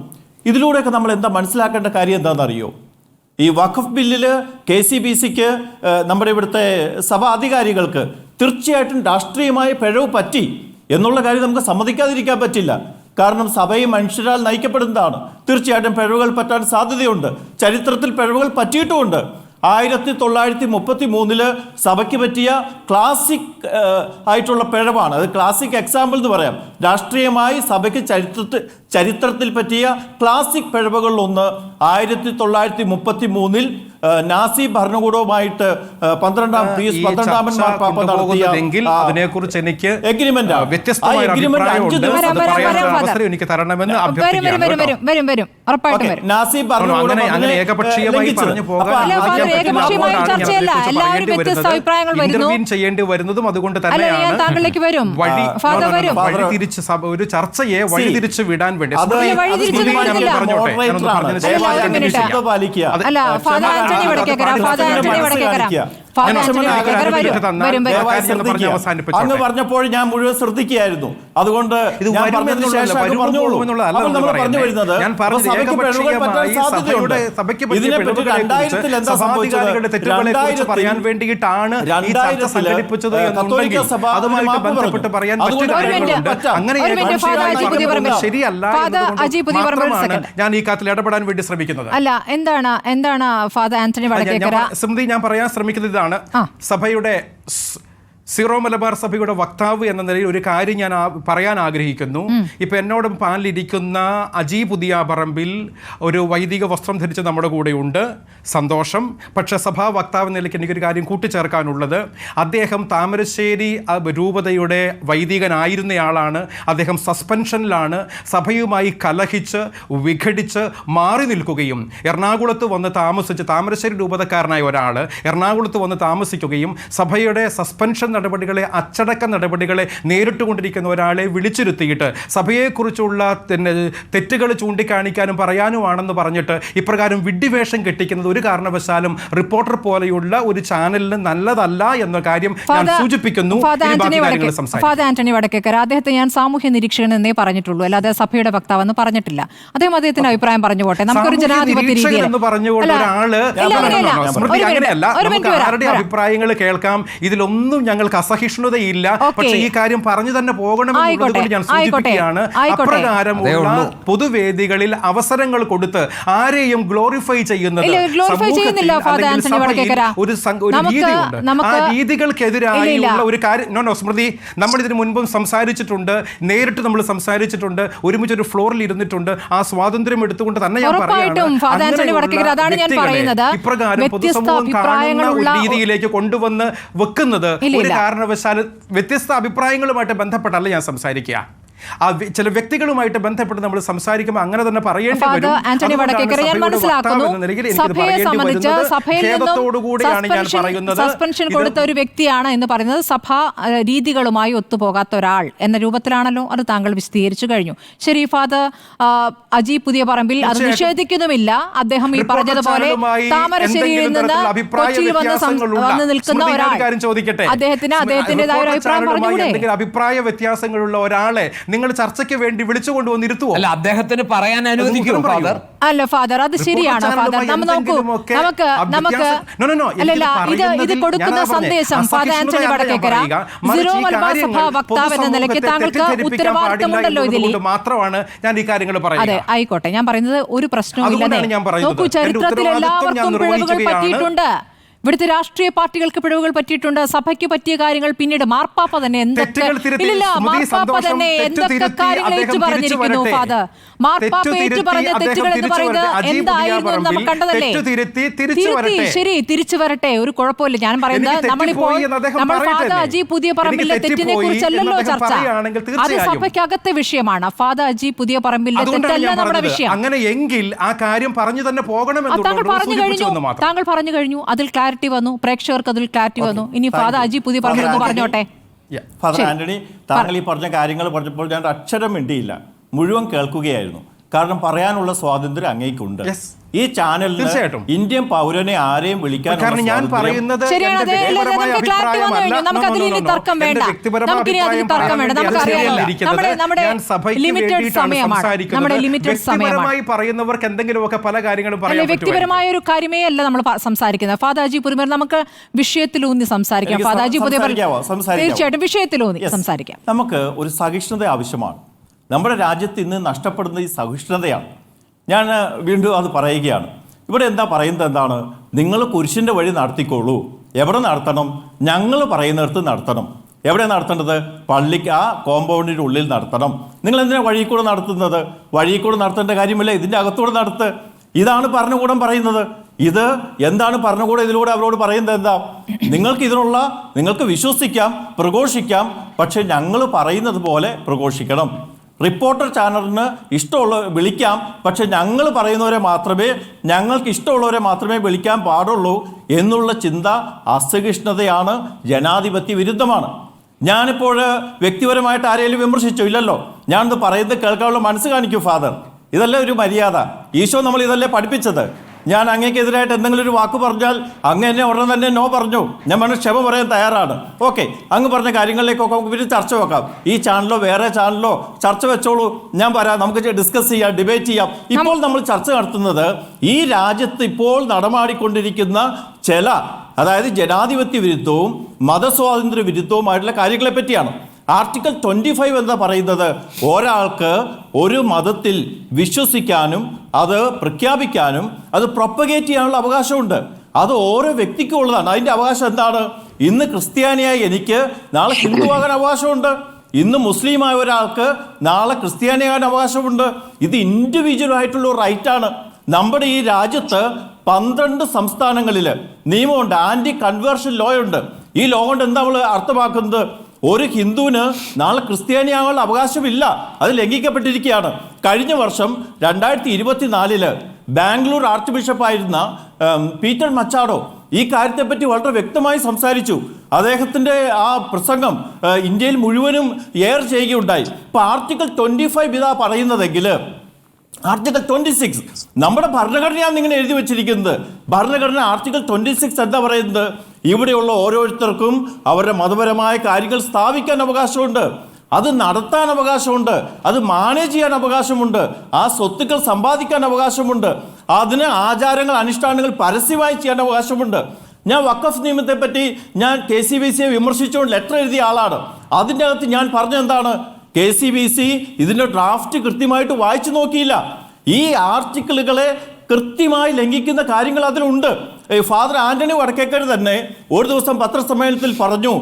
ഇതിലൂടെയൊക്കെ നമ്മൾ എന്താ മനസ്സിലാക്കേണ്ട കാര്യം എന്താണെന്നറിയോ? ഈ വഖഫ് ബില്ലിൽ KCBCക്ക് നമ്മുടെ ഇവിടുത്തെ സഭാ അധികാരികൾക്ക് തീർച്ചയായിട്ടും രാഷ്ട്രീയമായ പിഴവ് പറ്റി എന്നുള്ള കാര്യം നമുക്ക് സമ്മതിക്കാതിരിക്കാൻ പറ്റില്ല. കാരണം സഭയും മനുഷ്യരാൽ നയിക്കപ്പെടുന്നതാണ്. തീർച്ചയായിട്ടും പിഴവുകൾ പറ്റാൻ സാധ്യതയുണ്ട്. ചരിത്രത്തിൽ പിഴവുകൾ പറ്റിയിട്ടുമുണ്ട്. 1933 സഭയ്ക്ക് പറ്റിയ ക്ലാസിക് ആയിട്ടുള്ള പിഴവാണ്. അത് ക്ലാസിക് എക്സാമ്പിൾ എന്ന് പറയാം. രാഷ്ട്രീയമായി സഭയ്ക്ക് ചരിത്രത്തിൽ പറ്റിയ ക്ലാസിക് പിഴവുകളിലൊന്ന് 1933 നാസി ഭരണകൂടവുമായിട്ട് 12ാം മാർപ്പാപ്പ നടത്തിയ അതിനെക്കുറിച്ച് എനിക്ക് എഗ്രിമെന്റ് വ്യത്യസ്തമായ അവസരം എനിക്ക് തരണമെന്ന് നാസി ഇന്റർവ്യൂ ചെയ്യേണ്ടി വരുന്നതും അതുകൊണ്ട് തന്നെയാണ് വഴി തിരിച്ച് ഒരു ചർച്ചയെ വഴി തിരിച്ചു വിടാൻ വേണ്ടി അങ്ങ് പറഞ്ഞപ്പോൾ ഞാൻ മുഴുവൻ ശ്രദ്ധിക്കുകയായിരുന്നു. അതുകൊണ്ട് പറയാൻ വേണ്ടിയിട്ടാണ് സംഘടിപ്പിച്ചത് എന്നുണ്ടെങ്കിൽ അതുമായിട്ട് ബന്ധപ്പെട്ട് പറയാൻ അങ്ങനെ ശരിയല്ല. ഞാൻ ഈ കാര്യത്തിൽ ഇടപെടാൻ വേണ്ടി ശ്രമിക്കുന്നത് അല്ല. എന്താണ് ഫാദർ ആന്റണി വടക്കേക്കര സ്മൃതി ഞാൻ പറയാൻ ശ്രമിക്കുന്നത് ഇതാണ്. സഭയുടെ സീറോ മലബാർ സഭയുടെ വക്താവ് എന്ന നിലയിൽ ഒരു കാര്യം ഞാൻ പറയാൻ ആഗ്രഹിക്കുന്നു. ഇപ്പൊ എന്നോട് പാലിലിരിക്കുന്ന അജി പുതിയ പറമ്പിൽ ഒരു വൈദിക വസ്ത്രം ധരിച്ച് നമ്മുടെ കൂടെയുണ്ട്, സന്തോഷം. പക്ഷെ സഭാ വക്താവ് നിലയ്ക്ക് എനിക്കൊരു കാര്യം കൂട്ടിച്ചേർക്കാനുള്ളത്, അദ്ദേഹം താമരശ്ശേരി രൂപതയുടെ വൈദികനായിരുന്നയാളാണ്. അദ്ദേഹം സസ്പെൻഷനിലാണ്. സഭയുമായി കലഹിച്ച് വിഘടിച്ച് മാറി നിൽക്കുകയും എറണാകുളത്ത് വന്ന് താമസിച്ച്, താമരശ്ശേരി രൂപതക്കാരനായ ഒരാൾ എറണാകുളത്ത് വന്ന് താമസിക്കുകയും സഭയുടെ സസ്പെൻഷൻ നടപടികളെ, അച്ചടക്ക നടപടികളെ നേരിട്ടുകൊണ്ടിരിക്കുന്ന ഒരാളെ വിളിച്ചിരുത്തിയിട്ട് സഭയെക്കുറിച്ചുള്ള തെറ്റുകൾ ചൂണ്ടിക്കാണിക്കാനും പറയാനുമാണെന്ന് പറഞ്ഞിട്ട് ഇപ്രകാരം വിഡ്ഢിവേഷം കെട്ടിക്കുന്നത് ഒരു കാരണവശാലും റിപ്പോർട്ടർ പോലെയുള്ള ഒരു ചാനലിന് നല്ലതല്ല എന്ന കാര്യം ഞാൻ സൂചിപ്പിക്കുന്നു. ഫാദർ ആന്റണി വടക്കേക്കര, അദ്ദേഹത്തെ ഞാൻ സാമൂഹ്യ നിരീക്ഷകൻ എന്നേ പറഞ്ഞിട്ടുള്ളൂ, അല്ലാതെ സഭയുടെ വക്താവെന്ന് പറഞ്ഞിട്ടില്ല. അദ്ദേഹത്തിന്റെ അഭിപ്രായം പറഞ്ഞു പോട്ടെ. നമുക്കൊരു ജനാധിപത്യ രീതിയിൽ അഭിപ്രായങ്ങൾ കേൾക്കാം. ഇതിലൊന്നും ഞങ്ങൾക്ക് അസഹിഷ്ണുതയില്ല. പക്ഷേ ഈ കാര്യം പറഞ്ഞു തന്നെ പോകണമെന്നുള്ളത് ഞാൻ സൂചിപ്പിക്കുകയാണ്. അപ്രകാരമുള്ള പൊതുവേദികളിൽ അവസരങ്ങൾ കൊടുത്ത് ആരെയും ഗ്ലോറിഫൈ ചെയ്യുന്നത് ഒരു രീതിയുണ്ട്. ആ രീതികൾക്കെതിരായുള്ള ഒരു കാര്യം സ്മൃതി, നമ്മൾ ഇതിനു മുൻപും സംസാരിച്ചിട്ടുണ്ട്, നേരിട്ട് നമ്മൾ സംസാരിച്ചിട്ടുണ്ട്, ഒരുമിച്ച് ഒരു ഫ്ലോറിൽ ഇരുന്നിട്ടുണ്ട്. ആ സ്വാതന്ത്ര്യം എടുത്തുകൊണ്ട് തന്നെ ഞാൻ പറയുന്നത് ഇപ്രകാരം പൊതുസമൂഹം കാണുന്ന ഒരു രീതിയിലേക്ക് കൊണ്ടുവന്ന് വെക്കുന്നത് ഒരു കാരണവശാലും വ്യത്യസ്ത അഭിപ്രായങ്ങളുമായിട്ട് ബന്ധപ്പെട്ടല്ല ഞാൻ സംസാരിക്കുക. ചില വ്യക്തികളുമായിട്ട് ബന്ധപ്പെട്ട് നമ്മൾ സംസാരിക്കുമ്പോൾ അങ്ങനെ തന്നെ പറയേണ്ടി വരും. സസ്പെൻഷൻ കൊടുത്ത ഒരു വ്യക്തിയാണ് എന്ന് പറയുന്നത് സഭാ രീതികളുമായി ഒത്തുപോകാത്ത ഒരാൾ എന്ന രൂപത്തിലാണല്ലോ അത് താങ്കൾ വിശദീകരിച്ചു കഴിഞ്ഞു. ശരി ഫാദർ അജി പുതിയ പറമ്പിൽ അത് നിഷേധിക്കുന്നുമില്ല. അദ്ദേഹം ഈ പറഞ്ഞതുപോലെ താമരശ്ശേരിയിൽ നിന്ന് കൊച്ചിയിൽ വന്ന് നിൽക്കുന്ന ഒരാൾ, അദ്ദേഹത്തിൻ്റെതായ ഒരു അഭിപ്രായം പറഞ്ഞുകൂടെ? അഭിപ്രായ വ്യത്യാസങ്ങളുള്ള ഒരാളെ നിങ്ങൾ ചർച്ചയ്ക്ക് വേണ്ടി വിളിച്ചു കൊണ്ടുവന്നിരുത്തുവോ? അല്ല, അദ്ദേഹത്തിന് പറയാൻ അനുവദിക്കും ഫാദർ. അല്ല ഫാദർ, അത് ശരിയാണ് ഫാദർ. ഇത് കൊടുക്കുന്ന സന്ദേശം ഫാദർ ആന്റണി വടക്കേക്കര സീറോ മലബാർ സഭ വക്താവ് എന്ന നിലയ്ക്ക് താങ്കൾക്ക് ഉത്തരവാദിത്തമുണ്ടല്ലോ ഇതിൽ. മാത്രമാണ് ഞാൻ ഈ കാര്യങ്ങൾ പറയുന്നത്. അതെ, ആയിക്കോട്ടെ. ഞാൻ പറയുന്നത് ഒരു പ്രശ്നവുമില്ല. നോക്കൂ, ചരിത്രത്തിൽ എല്ലാവർക്കും പിഴവുകൾ പറ്റിയിട്ടുണ്ട്. ഇവിടുത്തെ രാഷ്ട്രീയ പാർട്ടികൾക്ക് പിഴവുകൾ പറ്റിയിട്ടുണ്ട്. സഭയ്ക്ക് പറ്റിയ കാര്യങ്ങൾ പിന്നീട് മാർപ്പാപ്പ തന്നെ എന്തൊക്കെ കാര്യങ്ങൾ ഏറ്റു പറഞ്ഞിരിക്കുന്നു ഫാദർ. മാർപ്പാപ്പ ഏറ്റു പറഞ്ഞ തെറ്റുകൾ എന്ന് പറയുന്നത് എന്തായിരുന്നു എന്ന് നമ്മൾ കണ്ടതല്ലേ? ശരി, തിരിച്ചു വരട്ടെ, ഒരു കുഴപ്പമില്ല. ഞാൻ പറയുന്നത് നമ്മൾ ഫാദർ അജി പുതിയ പറമ്പിലെ തെറ്റിനെ കുറിച്ചല്ലല്ലോ ചർച്ച. അത് സഭയ്ക്കകത്തെ വിഷയമാണ്. ഫാദർ അജി പുതിയ പറമ്പിലെ തെറ്റല്ല നമ്മുടെ വിഷയം. അങ്ങനെയെങ്കിൽ ആ കാര്യം പറഞ്ഞു തന്നെ പോകണമെന്ന് താങ്കൾ പറഞ്ഞു കഴിഞ്ഞു. അതിൽ ക്ലാരിറ്റി വന്നു, പ്രേക്ഷകർക്ക് അതിൽ ക്ലാരിറ്റി വന്നു. ഇനി ഫാദർ അജി പുതിയ പറമ്പിൽ പറഞ്ഞോട്ടെ. ഫാദർ ആന്റണി, താങ്കൾ ഈ പറഞ്ഞ കാര്യങ്ങൾ പറഞ്ഞപ്പോൾ ഞാൻ അക്ഷരം മിണ്ടിയില്ല, മുഴുവൻ കേൾക്കുകയായിരുന്നു. കാരണം പറയാനുള്ള സ്വാതന്ത്ര്യം അങ്ങേക്കുണ്ട്. ഈ ചാനലിൽ ഇന്ത്യൻ പൗരനെ ആരെയും വിളിക്കാൻ ഞാൻ പറയുന്നത് പറയുന്നവർക്ക് എന്തെങ്കിലുമൊക്കെ പല കാര്യങ്ങളും പറയാം. വ്യക്തിപരമായ ഒരു കാര്യമേ അല്ല നമ്മൾ സംസാരിക്കുന്നത്. ഫാദാജി പുതിയ നമുക്ക് വിഷയത്തിലൂന്നി സംസാരിക്കാം. ഫാദാജി പുതിയ തീർച്ചയായിട്ടും വിഷയത്തിലൂന്നി സംസാരിക്കാം. നമുക്ക് ഒരു സഹിഷ്ണുത ആവശ്യമാണ്. നമ്മുടെ രാജ്യത്ത് ഇന്ന് നഷ്ടപ്പെടുന്ന ഈ സഹിഷ്ണുതയാണ്. ഞാൻ വീണ്ടും അത് പറയുകയാണ്. ഇവിടെ എന്താ പറയുന്നത് എന്താണ്? നിങ്ങൾ കുരിശിൻ്റെ വഴി നടത്തിക്കോളൂ. എവിടെ നടത്തണം? ഞങ്ങൾ പറയുന്നിടത്ത് നടത്തണം. എവിടെ നടത്തേണ്ടത്? പള്ളിക്ക് ആ കോമ്പൗണ്ടിൻ്റെ ഉള്ളിൽ നടത്തണം. നിങ്ങൾ എന്തിനാ വഴിയിൽ കൂടെ നടത്തുന്നത്? വഴിയിൽ കൂടെ നടത്തേണ്ട കാര്യമില്ല, ഇതിൻ്റെ അകത്തൂടെ നടത്ത്. ഇതാണ് ഭരണകൂടം പറയുന്നത്. ഇത് എന്താണ് ഭരണകൂടം ഇതിലൂടെ അവരോട് പറയുന്നത്? എന്താ? നിങ്ങൾക്ക് വിശ്വസിക്കാം, പ്രഘോഷിക്കാം, പക്ഷെ ഞങ്ങൾ പറയുന്നത് പോലെ പ്രഘോഷിക്കണം. റിപ്പോർട്ടർ ചാനലിന് ഇഷ്ടമുള്ള വിളിക്കാം, പക്ഷെ ഞങ്ങൾക്ക് ഇഷ്ടമുള്ളവരെ മാത്രമേ വിളിക്കാൻ പാടുള്ളൂ എന്നുള്ള ചിന്ത അസഹിഷ്ണുതയാണ്, ജനാധിപത്യ വിരുദ്ധമാണ്. ഞാനിപ്പോൾ വ്യക്തിപരമായിട്ട് ആരെങ്കിലും വിമർശിച്ചോ? ഇല്ലല്ലോ. ഞാനിത് പറയുന്നത് കേൾക്കാനുള്ള മനസ്സ് കാണിക്കൂ ഫാദർ. ഇതല്ലേ ഒരു മര്യാദ? ഈശോ നമ്മൾ ഇതല്ലേ പഠിപ്പിച്ചത്? ഞാൻ അങ്ങേക്കെതിരായിട്ട് എന്തെങ്കിലും ഒരു വാക്ക് പറഞ്ഞാൽ അങ്ങ് എന്നെ ഉടനെ തന്നെ നോ പറഞ്ഞു. ഞാൻ പറഞ്ഞ ക്ഷമ പറയാൻ തയ്യാറാണ്. ഓക്കെ, അങ്ങ് പറഞ്ഞ കാര്യങ്ങളിലേക്കൊക്കെ നമുക്ക് പിന്നെ ചർച്ച വെക്കാം. ഈ ചാനലോ വേറെ ചാനലോ ചർച്ച വെച്ചോളൂ, ഞാൻ പറയാം, നമുക്ക് ഡിസ്കസ് ചെയ്യാം, ഡിബേറ്റ് ചെയ്യാം. ഇപ്പോൾ നമ്മൾ ചർച്ച നടത്തുന്നത് ഈ രാജ്യത്ത് ഇപ്പോൾ നടമാടിക്കൊണ്ടിരിക്കുന്ന ചില, അതായത് ജനാധിപത്യ വിരുദ്ധവും മതസ്വാതന്ത്ര്യ വിരുദ്ധവുമായിട്ടുള്ള കാര്യങ്ങളെ പറ്റിയാണ്. ആർട്ടിക്കിൾ 25 എന്താ പറയുന്നത്? ഒരാൾക്ക് ഒരു മതത്തിൽ വിശ്വസിക്കാനും അത് പ്രഖ്യാപിക്കാനും അത് പ്രൊപ്പഗേറ്റ് ചെയ്യാനുള്ള അവകാശമുണ്ട്. അത് ഓരോ വ്യക്തിക്കും ഉള്ളതാണ്. അതിൻ്റെ അവകാശം എന്താണ്? ഇന്ന് ക്രിസ്ത്യാനിയായി എനിക്ക് നാളെ ഹിന്ദുവാകാൻ അവകാശമുണ്ട്. ഇന്ന് മുസ്ലിമായ ഒരാൾക്ക് നാളെ ക്രിസ്ത്യാനിയാകാൻ അവകാശമുണ്ട്. ഇത് ഇൻഡിവിജ്വൽ റൈറ്റാണ്. നമ്മുടെ ഈ രാജ്യത്ത് 12 സംസ്ഥാനങ്ങളിൽ നിയമമുണ്ട്, ആൻറ്റി കൺവേർഷൻ ലോ ഉണ്ട്. ഈ ലോ കൊണ്ട് എന്താ നമ്മൾ അർത്ഥമാക്കുന്നത്? ഒരു ഹിന്ദുവിന് നാളെ ക്രിസ്ത്യാനിയാകാനുള്ള അവകാശമില്ല, അത് ലംഘിക്കപ്പെട്ടിരിക്കുകയാണ്. കഴിഞ്ഞ വർഷം 2024 ബാംഗ്ലൂർ ആർച്ച് ബിഷപ്പായിരുന്ന പീറ്റർ മച്ചാഡോ ഈ കാര്യത്തെപ്പറ്റി വളരെ വ്യക്തമായി സംസാരിച്ചു. അദ്ദേഹത്തിൻ്റെ ആ പ്രസംഗം ഇന്ത്യയിൽ മുഴുവനും എയർ ചെയ്യുകയുണ്ടായി. ഇപ്പോൾ ആർട്ടിക്കിൾ 25 ഇതാ പറയുന്നതെങ്കിൽ ആർട്ടിക്കിൾ 26 നമ്മുടെ ഭരണഘടനയാണ് ഇങ്ങനെ എഴുതി വെച്ചിരിക്കുന്നത്. ഭരണഘടന ആർട്ടിക്കിൾ 26 എന്താ പറയുന്നത്? ഇവിടെയുള്ള ഓരോരുത്തർക്കും അവരുടെ മതപരമായ കാര്യങ്ങൾ സ്ഥാപിക്കാൻ അവകാശമുണ്ട്, അത് നടത്താൻ അവകാശമുണ്ട്, അത് മാനേജ് ചെയ്യാൻ അവകാശമുണ്ട്, ആ സ്വത്തുക്കൾ സമ്പാദിക്കാൻ അവകാശമുണ്ട്, അതിന് ആചാരങ്ങൾ അനുഷ്ഠാനങ്ങൾ പരസ്യമായി ചെയ്യാൻ അവകാശമുണ്ട്. ഞാൻ വഖഫ് നിയമത്തെ പറ്റി ഞാൻ KCBC വിമർശിച്ചുകൊണ്ട് ലെറ്റർ എഴുതിയ ആളാണ്. അതിൻ്റെ അകത്ത് ഞാൻ പറഞ്ഞെന്താണ്? KCBC ഇതിൻ്റെ ഡ്രാഫ്റ്റ് കൃത്യമായിട്ട് വായിച്ചു നോക്കിയില്ല. ഈ ആർട്ടിക്കിളുകളെ കൃത്യമായി ലംഘിക്കുന്ന കാര്യങ്ങൾ അതിലുണ്ട്. ഫാദർ ആന്റണി വടക്കേക്കർ തന്നെ ഒരു ദിവസം പത്രസമ്മേളനത്തിൽ പറഞ്ഞു,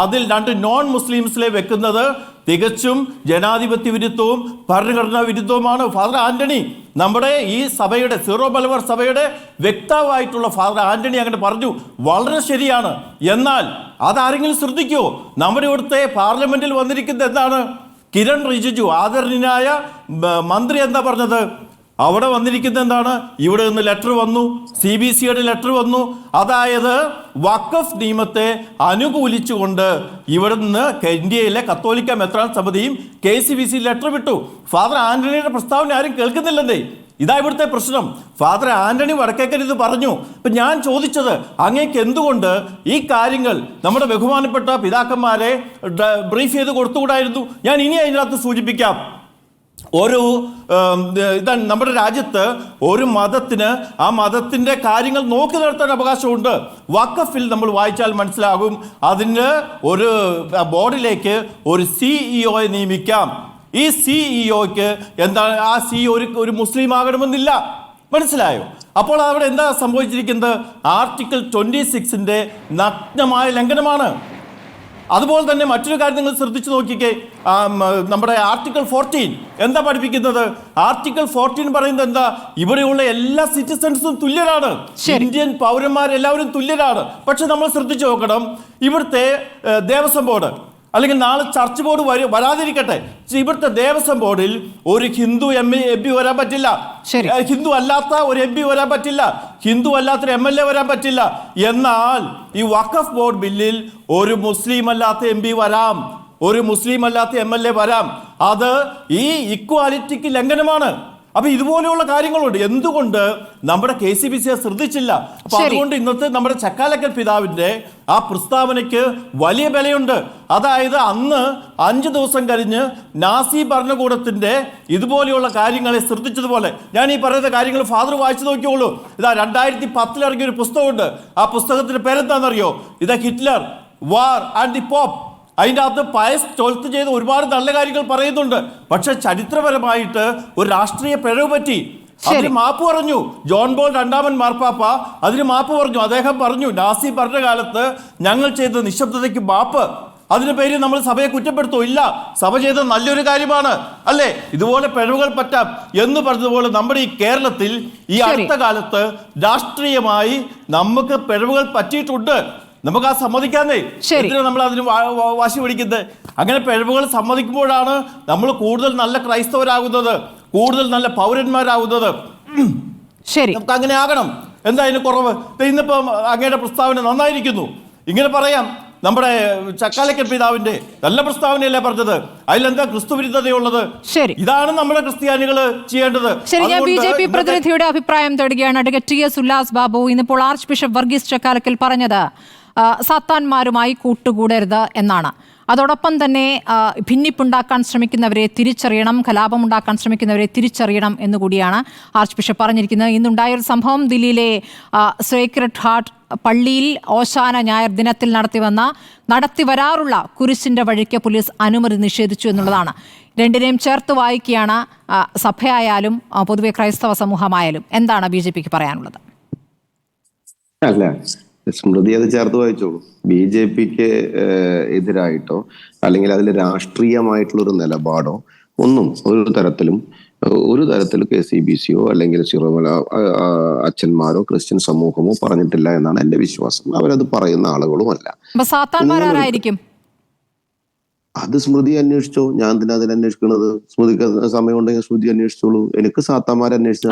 അതിൽ 2 നോൺ മുസ്ലിംസിലെ വെക്കുന്നത് തികച്ചും ജനാധിപത്യ വിരുദ്ധവും ഭരണഘടനാ വിരുദ്ധവുമാണ്. ഫാദർ ആന്റണി, നമ്മുടെ ഈ സഭയുടെ സീറോ മലബാർ സഭയുടെ വ്യക്താവായിട്ടുള്ള ഫാദർ ആന്റണി അങ്ങനെ പറഞ്ഞു. വളരെ ശരിയാണ്. എന്നാൽ അതാരെങ്കിലും ശ്രദ്ധിക്കുമോ? നമ്മുടെ ഇവിടുത്തെ പാർലമെന്റിൽ വന്നിരിക്കുന്നത് എന്താണ്? കിരൺ റിജിജു, ആദരണീയനായ മന്ത്രി, എന്താ പറഞ്ഞത്? അവിടെ വന്നിരിക്കുന്നത് എന്താണ്? ഇവിടെ നിന്ന് ലെറ്റർ വന്നു, CBCയുടെ ലെറ്റർ വന്നു. അതായത് വഖഫ് നിയമത്തെ അനുകൂലിച്ചുകൊണ്ട് ഇവിടെ നിന്ന് ഇന്ത്യയിലെ കത്തോലിക്ക മെത്രാൻ സമിതിയും KCBC ലെറ്റർ വിട്ടു. ഫാദർ ആന്റണിയുടെ പ്രസ്താവന ആരും കേൾക്കുന്നില്ലെന്നേ. ഇതാ ഇവിടുത്തെ പ്രശ്നം. ഫാദർ ആന്റണി വടക്കേക്കർ ഇത് പറഞ്ഞു. ഇപ്പം ഞാൻ ചോദിച്ചത്, അങ്ങേക്ക് എന്തുകൊണ്ട് ഈ കാര്യങ്ങൾ നമ്മുടെ ബഹുമാനപ്പെട്ട പിതാക്കന്മാരെ ബ്രീഫ് ചെയ്ത് കൊടുത്തുകൂടായിരുന്നു? ഞാൻ ഇനി അതിനകത്ത് സൂചിപ്പിക്കാം. ഇതാണ് നമ്മുടെ രാജ്യത്ത് ഒരു മതത്തിന് ആ മതത്തിൻ്റെ കാര്യങ്ങൾ നോക്കി നടത്താൻ അവകാശമുണ്ട്. വഖഫിൽ നമ്മൾ വായിച്ചാൽ മനസ്സിലാകും, അതിന് ഒരു ബോർഡിലേക്ക് ഒരു CEO നിയമിക്കാം. ഈ CEOക്ക് എന്താണ്, ആ CEO ഒരു മുസ്ലിം ആകണമെന്നില്ല. മനസ്സിലായോ? അപ്പോൾ അവിടെ എന്താ സംഭവിച്ചിരിക്കുന്നത്? ആർട്ടിക്കിൾ 26ന്റെ നഗ്നമായ ലംഘനമാണ്. അതുപോലെ തന്നെ മറ്റൊരു കാര്യം നിങ്ങൾ ശ്രദ്ധിച്ചു നോക്കിക്കേ. നമ്മുടെ ആർട്ടിക്കിൾ 14 എന്താ പഠിപ്പിക്കുന്നത്? ആർട്ടിക്കിൾ 14 പറയുന്നത് എന്താ? ഇവിടെയുള്ള എല്ലാ സിറ്റിസൺസും തുല്യരാണ്, ഇന്ത്യൻ പൗരന്മാരെല്ലാവരും തുല്യരാണ്. പക്ഷെ നമ്മൾ ശ്രദ്ധിച്ചു നോക്കണം, ഇവിടുത്തെ ദേവസ്വം ബോർഡ് അല്ലെങ്കിൽ നാളെ ചർച്ച് ബോർഡ് വരാതിരിക്കട്ടെ, ഇവിടുത്തെ ദേവസ്വം ബോർഡിൽ ഒരു ഹിന്ദു MP വരാൻ പറ്റില്ല, ഹിന്ദു അല്ലാത്ത ഒരു MP വരാൻ പറ്റില്ല, ഹിന്ദു അല്ലാത്തൊരു MLA വരാൻ പറ്റില്ല. എന്നാൽ ഈ വഖഫ് ബോർഡ് ബില്ലിൽ ഒരു മുസ്ലിം അല്ലാത്ത MP വരാം, ഒരു മുസ്ലിം അല്ലാത്ത MLA വരാം. അത് ഈ ഇക്വാലിറ്റിക്ക് ലംഘനമാണ്. അപ്പൊ ഇതുപോലെയുള്ള കാര്യങ്ങളുണ്ട്. എന്തുകൊണ്ട് നമ്മുടെ KCBC ശ്രദ്ധിച്ചില്ല? അപ്പൊ അതുകൊണ്ട് ഇന്നത്തെ നമ്മുടെ ചക്കാലക്കൽ പിതാവിന്റെ ആ പ്രസ്താവനയ്ക്ക് വലിയ വിലയുണ്ട്. അതായത് അന്ന് 5 ദിവസം കഴിഞ്ഞ് നാസി ഭരണകൂടത്തിന്റെ ഇതുപോലെയുള്ള കാര്യങ്ങളെ ശ്രദ്ധിച്ചതുപോലെ ഞാൻ ഈ പറയുന്ന കാര്യങ്ങൾ ഫാദർ വായിച്ചു നോക്കിയോളൂ. ഇതാ 2010 ഇറങ്ങിയ ഒരു പുസ്തകമുണ്ട്. ആ പുസ്തകത്തിന്റെ പേരെന്താണെന്നറിയോ? ഇതാ Hitler, war and the pope. അതിൻ്റെ അകത്ത് പയസ് 12 ചെയ്ത് ഒരുപാട് നല്ല കാര്യങ്ങൾ പറയുന്നുണ്ട്. പക്ഷെ ചരിത്രപരമായിട്ട് ഒരു രാഷ്ട്രീയ പിഴവ് പറ്റി. അതിന് മാപ്പ് പറഞ്ഞു. ജോൺ പോൾ രണ്ടാമൻ മാർപ്പാപ്പ അതിന് മാപ്പ് പറഞ്ഞു. അദ്ദേഹം പറഞ്ഞു, നാസി ഭരണ കാലത്ത് ഞങ്ങൾ ചെയ്ത നിശബ്ദതയ്ക്ക് മാപ്പ്. അതിന് പേര് നമ്മൾ സഭയെ കുറ്റപ്പെടുത്തോ? ഇല്ല, സഭ ചെയ്ത നല്ലൊരു കാര്യമാണ്, അല്ലേ? ഇതുപോലെ പിഴവുകൾ പറ്റാം എന്ന് പറഞ്ഞതുപോലെ നമ്മുടെ ഈ കേരളത്തിൽ ഈ അടുത്ത കാലത്ത് രാഷ്ട്രീയമായി നമുക്ക് പിഴവുകൾ പറ്റിയിട്ടുണ്ട്. നമുക്ക് ആ സമ്മതിക്കാന്നേ, എന്തിനാ നമ്മൾ അതിന് വാശി പിടിക്കുന്നത്? അങ്ങനെ പിഴവുകൾ സമ്മതിക്കുമ്പോഴാണ് നമ്മൾ കൂടുതൽ നല്ല ക്രൈസ്തവരാകുന്നത്, കൂടുതൽ നല്ല പൗരന്മാരാകുന്നത്. നമുക്ക് അങ്ങനെ ആകണം. എന്താ അതിന് കുറവ്? ഇന്നിപ്പോ അങ്ങയുടെ പ്രസ്താവന നന്നായിരിക്കുന്നു. ഇങ്ങനെ പറയാം, നമ്മുടെ ചക്കാലക്കൽ പിതാവിന്റെ നല്ല പ്രസ്താവനയല്ലേ പറഞ്ഞത്? അതിലെന്താ ക്രിസ്തുവിരുദ്ധതയുള്ളത്? ഇതാണ് നമ്മുടെ ക്രിസ്ത്യാനികൾ ചെയ്യേണ്ടത്. ശരി, ഞാൻ BJP പ്രതിനിധിയുടെ അഭിപ്രായം തേടുകയാണ്. അഡ്വക്കേറ്റ് TS ഉല്ലാസ് ബാബു, ഇന്നിപ്പോൾ ആർച്ച് ബിഷപ്പ് വർഗീസ് ചക്കാലക്കൽ പറഞ്ഞത് സാത്താന്മാരുമായി കൂട്ടുകൂടരുത് എന്നാണ്. അതോടൊപ്പം തന്നെ ഭിന്നിപ്പുണ്ടാക്കാൻ ശ്രമിക്കുന്നവരെ തിരിച്ചറിയണം, കലാപമുണ്ടാക്കാൻ ശ്രമിക്കുന്നവരെ തിരിച്ചറിയണം എന്നുകൂടിയാണ് ആർച്ച് ബിഷപ്പ് പറഞ്ഞിരിക്കുന്നത്. ഇന്നുണ്ടായൊരു സംഭവം ദില്ലിയിലെ സേക്രഡ് ഹാർട്ട് പള്ളിയിൽ ഓശാന ഞായർ ദിനത്തിൽ നടത്തിവരാറുള്ള കുരിശിന്റെ വഴിക്ക് പോലീസ് അനുമതി നിഷേധിച്ചു എന്നുള്ളതാണ്. രണ്ടിനെയും ചേർത്ത് വായിക്കുകയാണ് സഭയായാലും പൊതുവെ ക്രൈസ്തവ സമൂഹമായാലും. എന്താണ് BJPക്ക് പറയാനുള്ളത്? അല്ല, സ്മൃതി അത് ചേർത്ത് വായിച്ചോളൂ. BJPക്ക് എതിരായിട്ടോ അല്ലെങ്കിൽ അതിൽ രാഷ്ട്രീയമായിട്ടുള്ള ഒരു നിലപാടോ ഒന്നും ഒരു തരത്തിലും KCBCയോ അല്ലെങ്കിൽ ശിരോമല അച്ഛന്മാരോ ക്രിസ്ത്യൻ സമൂഹമോ പറഞ്ഞിട്ടില്ല എന്നാണ് എന്റെ വിശ്വാസം. അവരത് പറയുന്ന ആളുകളുമല്ല. അത് സ്മൃതി അന്വേഷിച്ചോ. ഞാൻ എന്തിനാ അതിന് അന്വേഷിക്കുന്നത്? സ്മൃതിക്ക് സമയം ഉണ്ടെങ്കിൽ സ്മൃതി അന്വേഷിച്ചോളൂ. എനിക്ക് സാത്താന്മാരെ അന്വേഷിച്ചു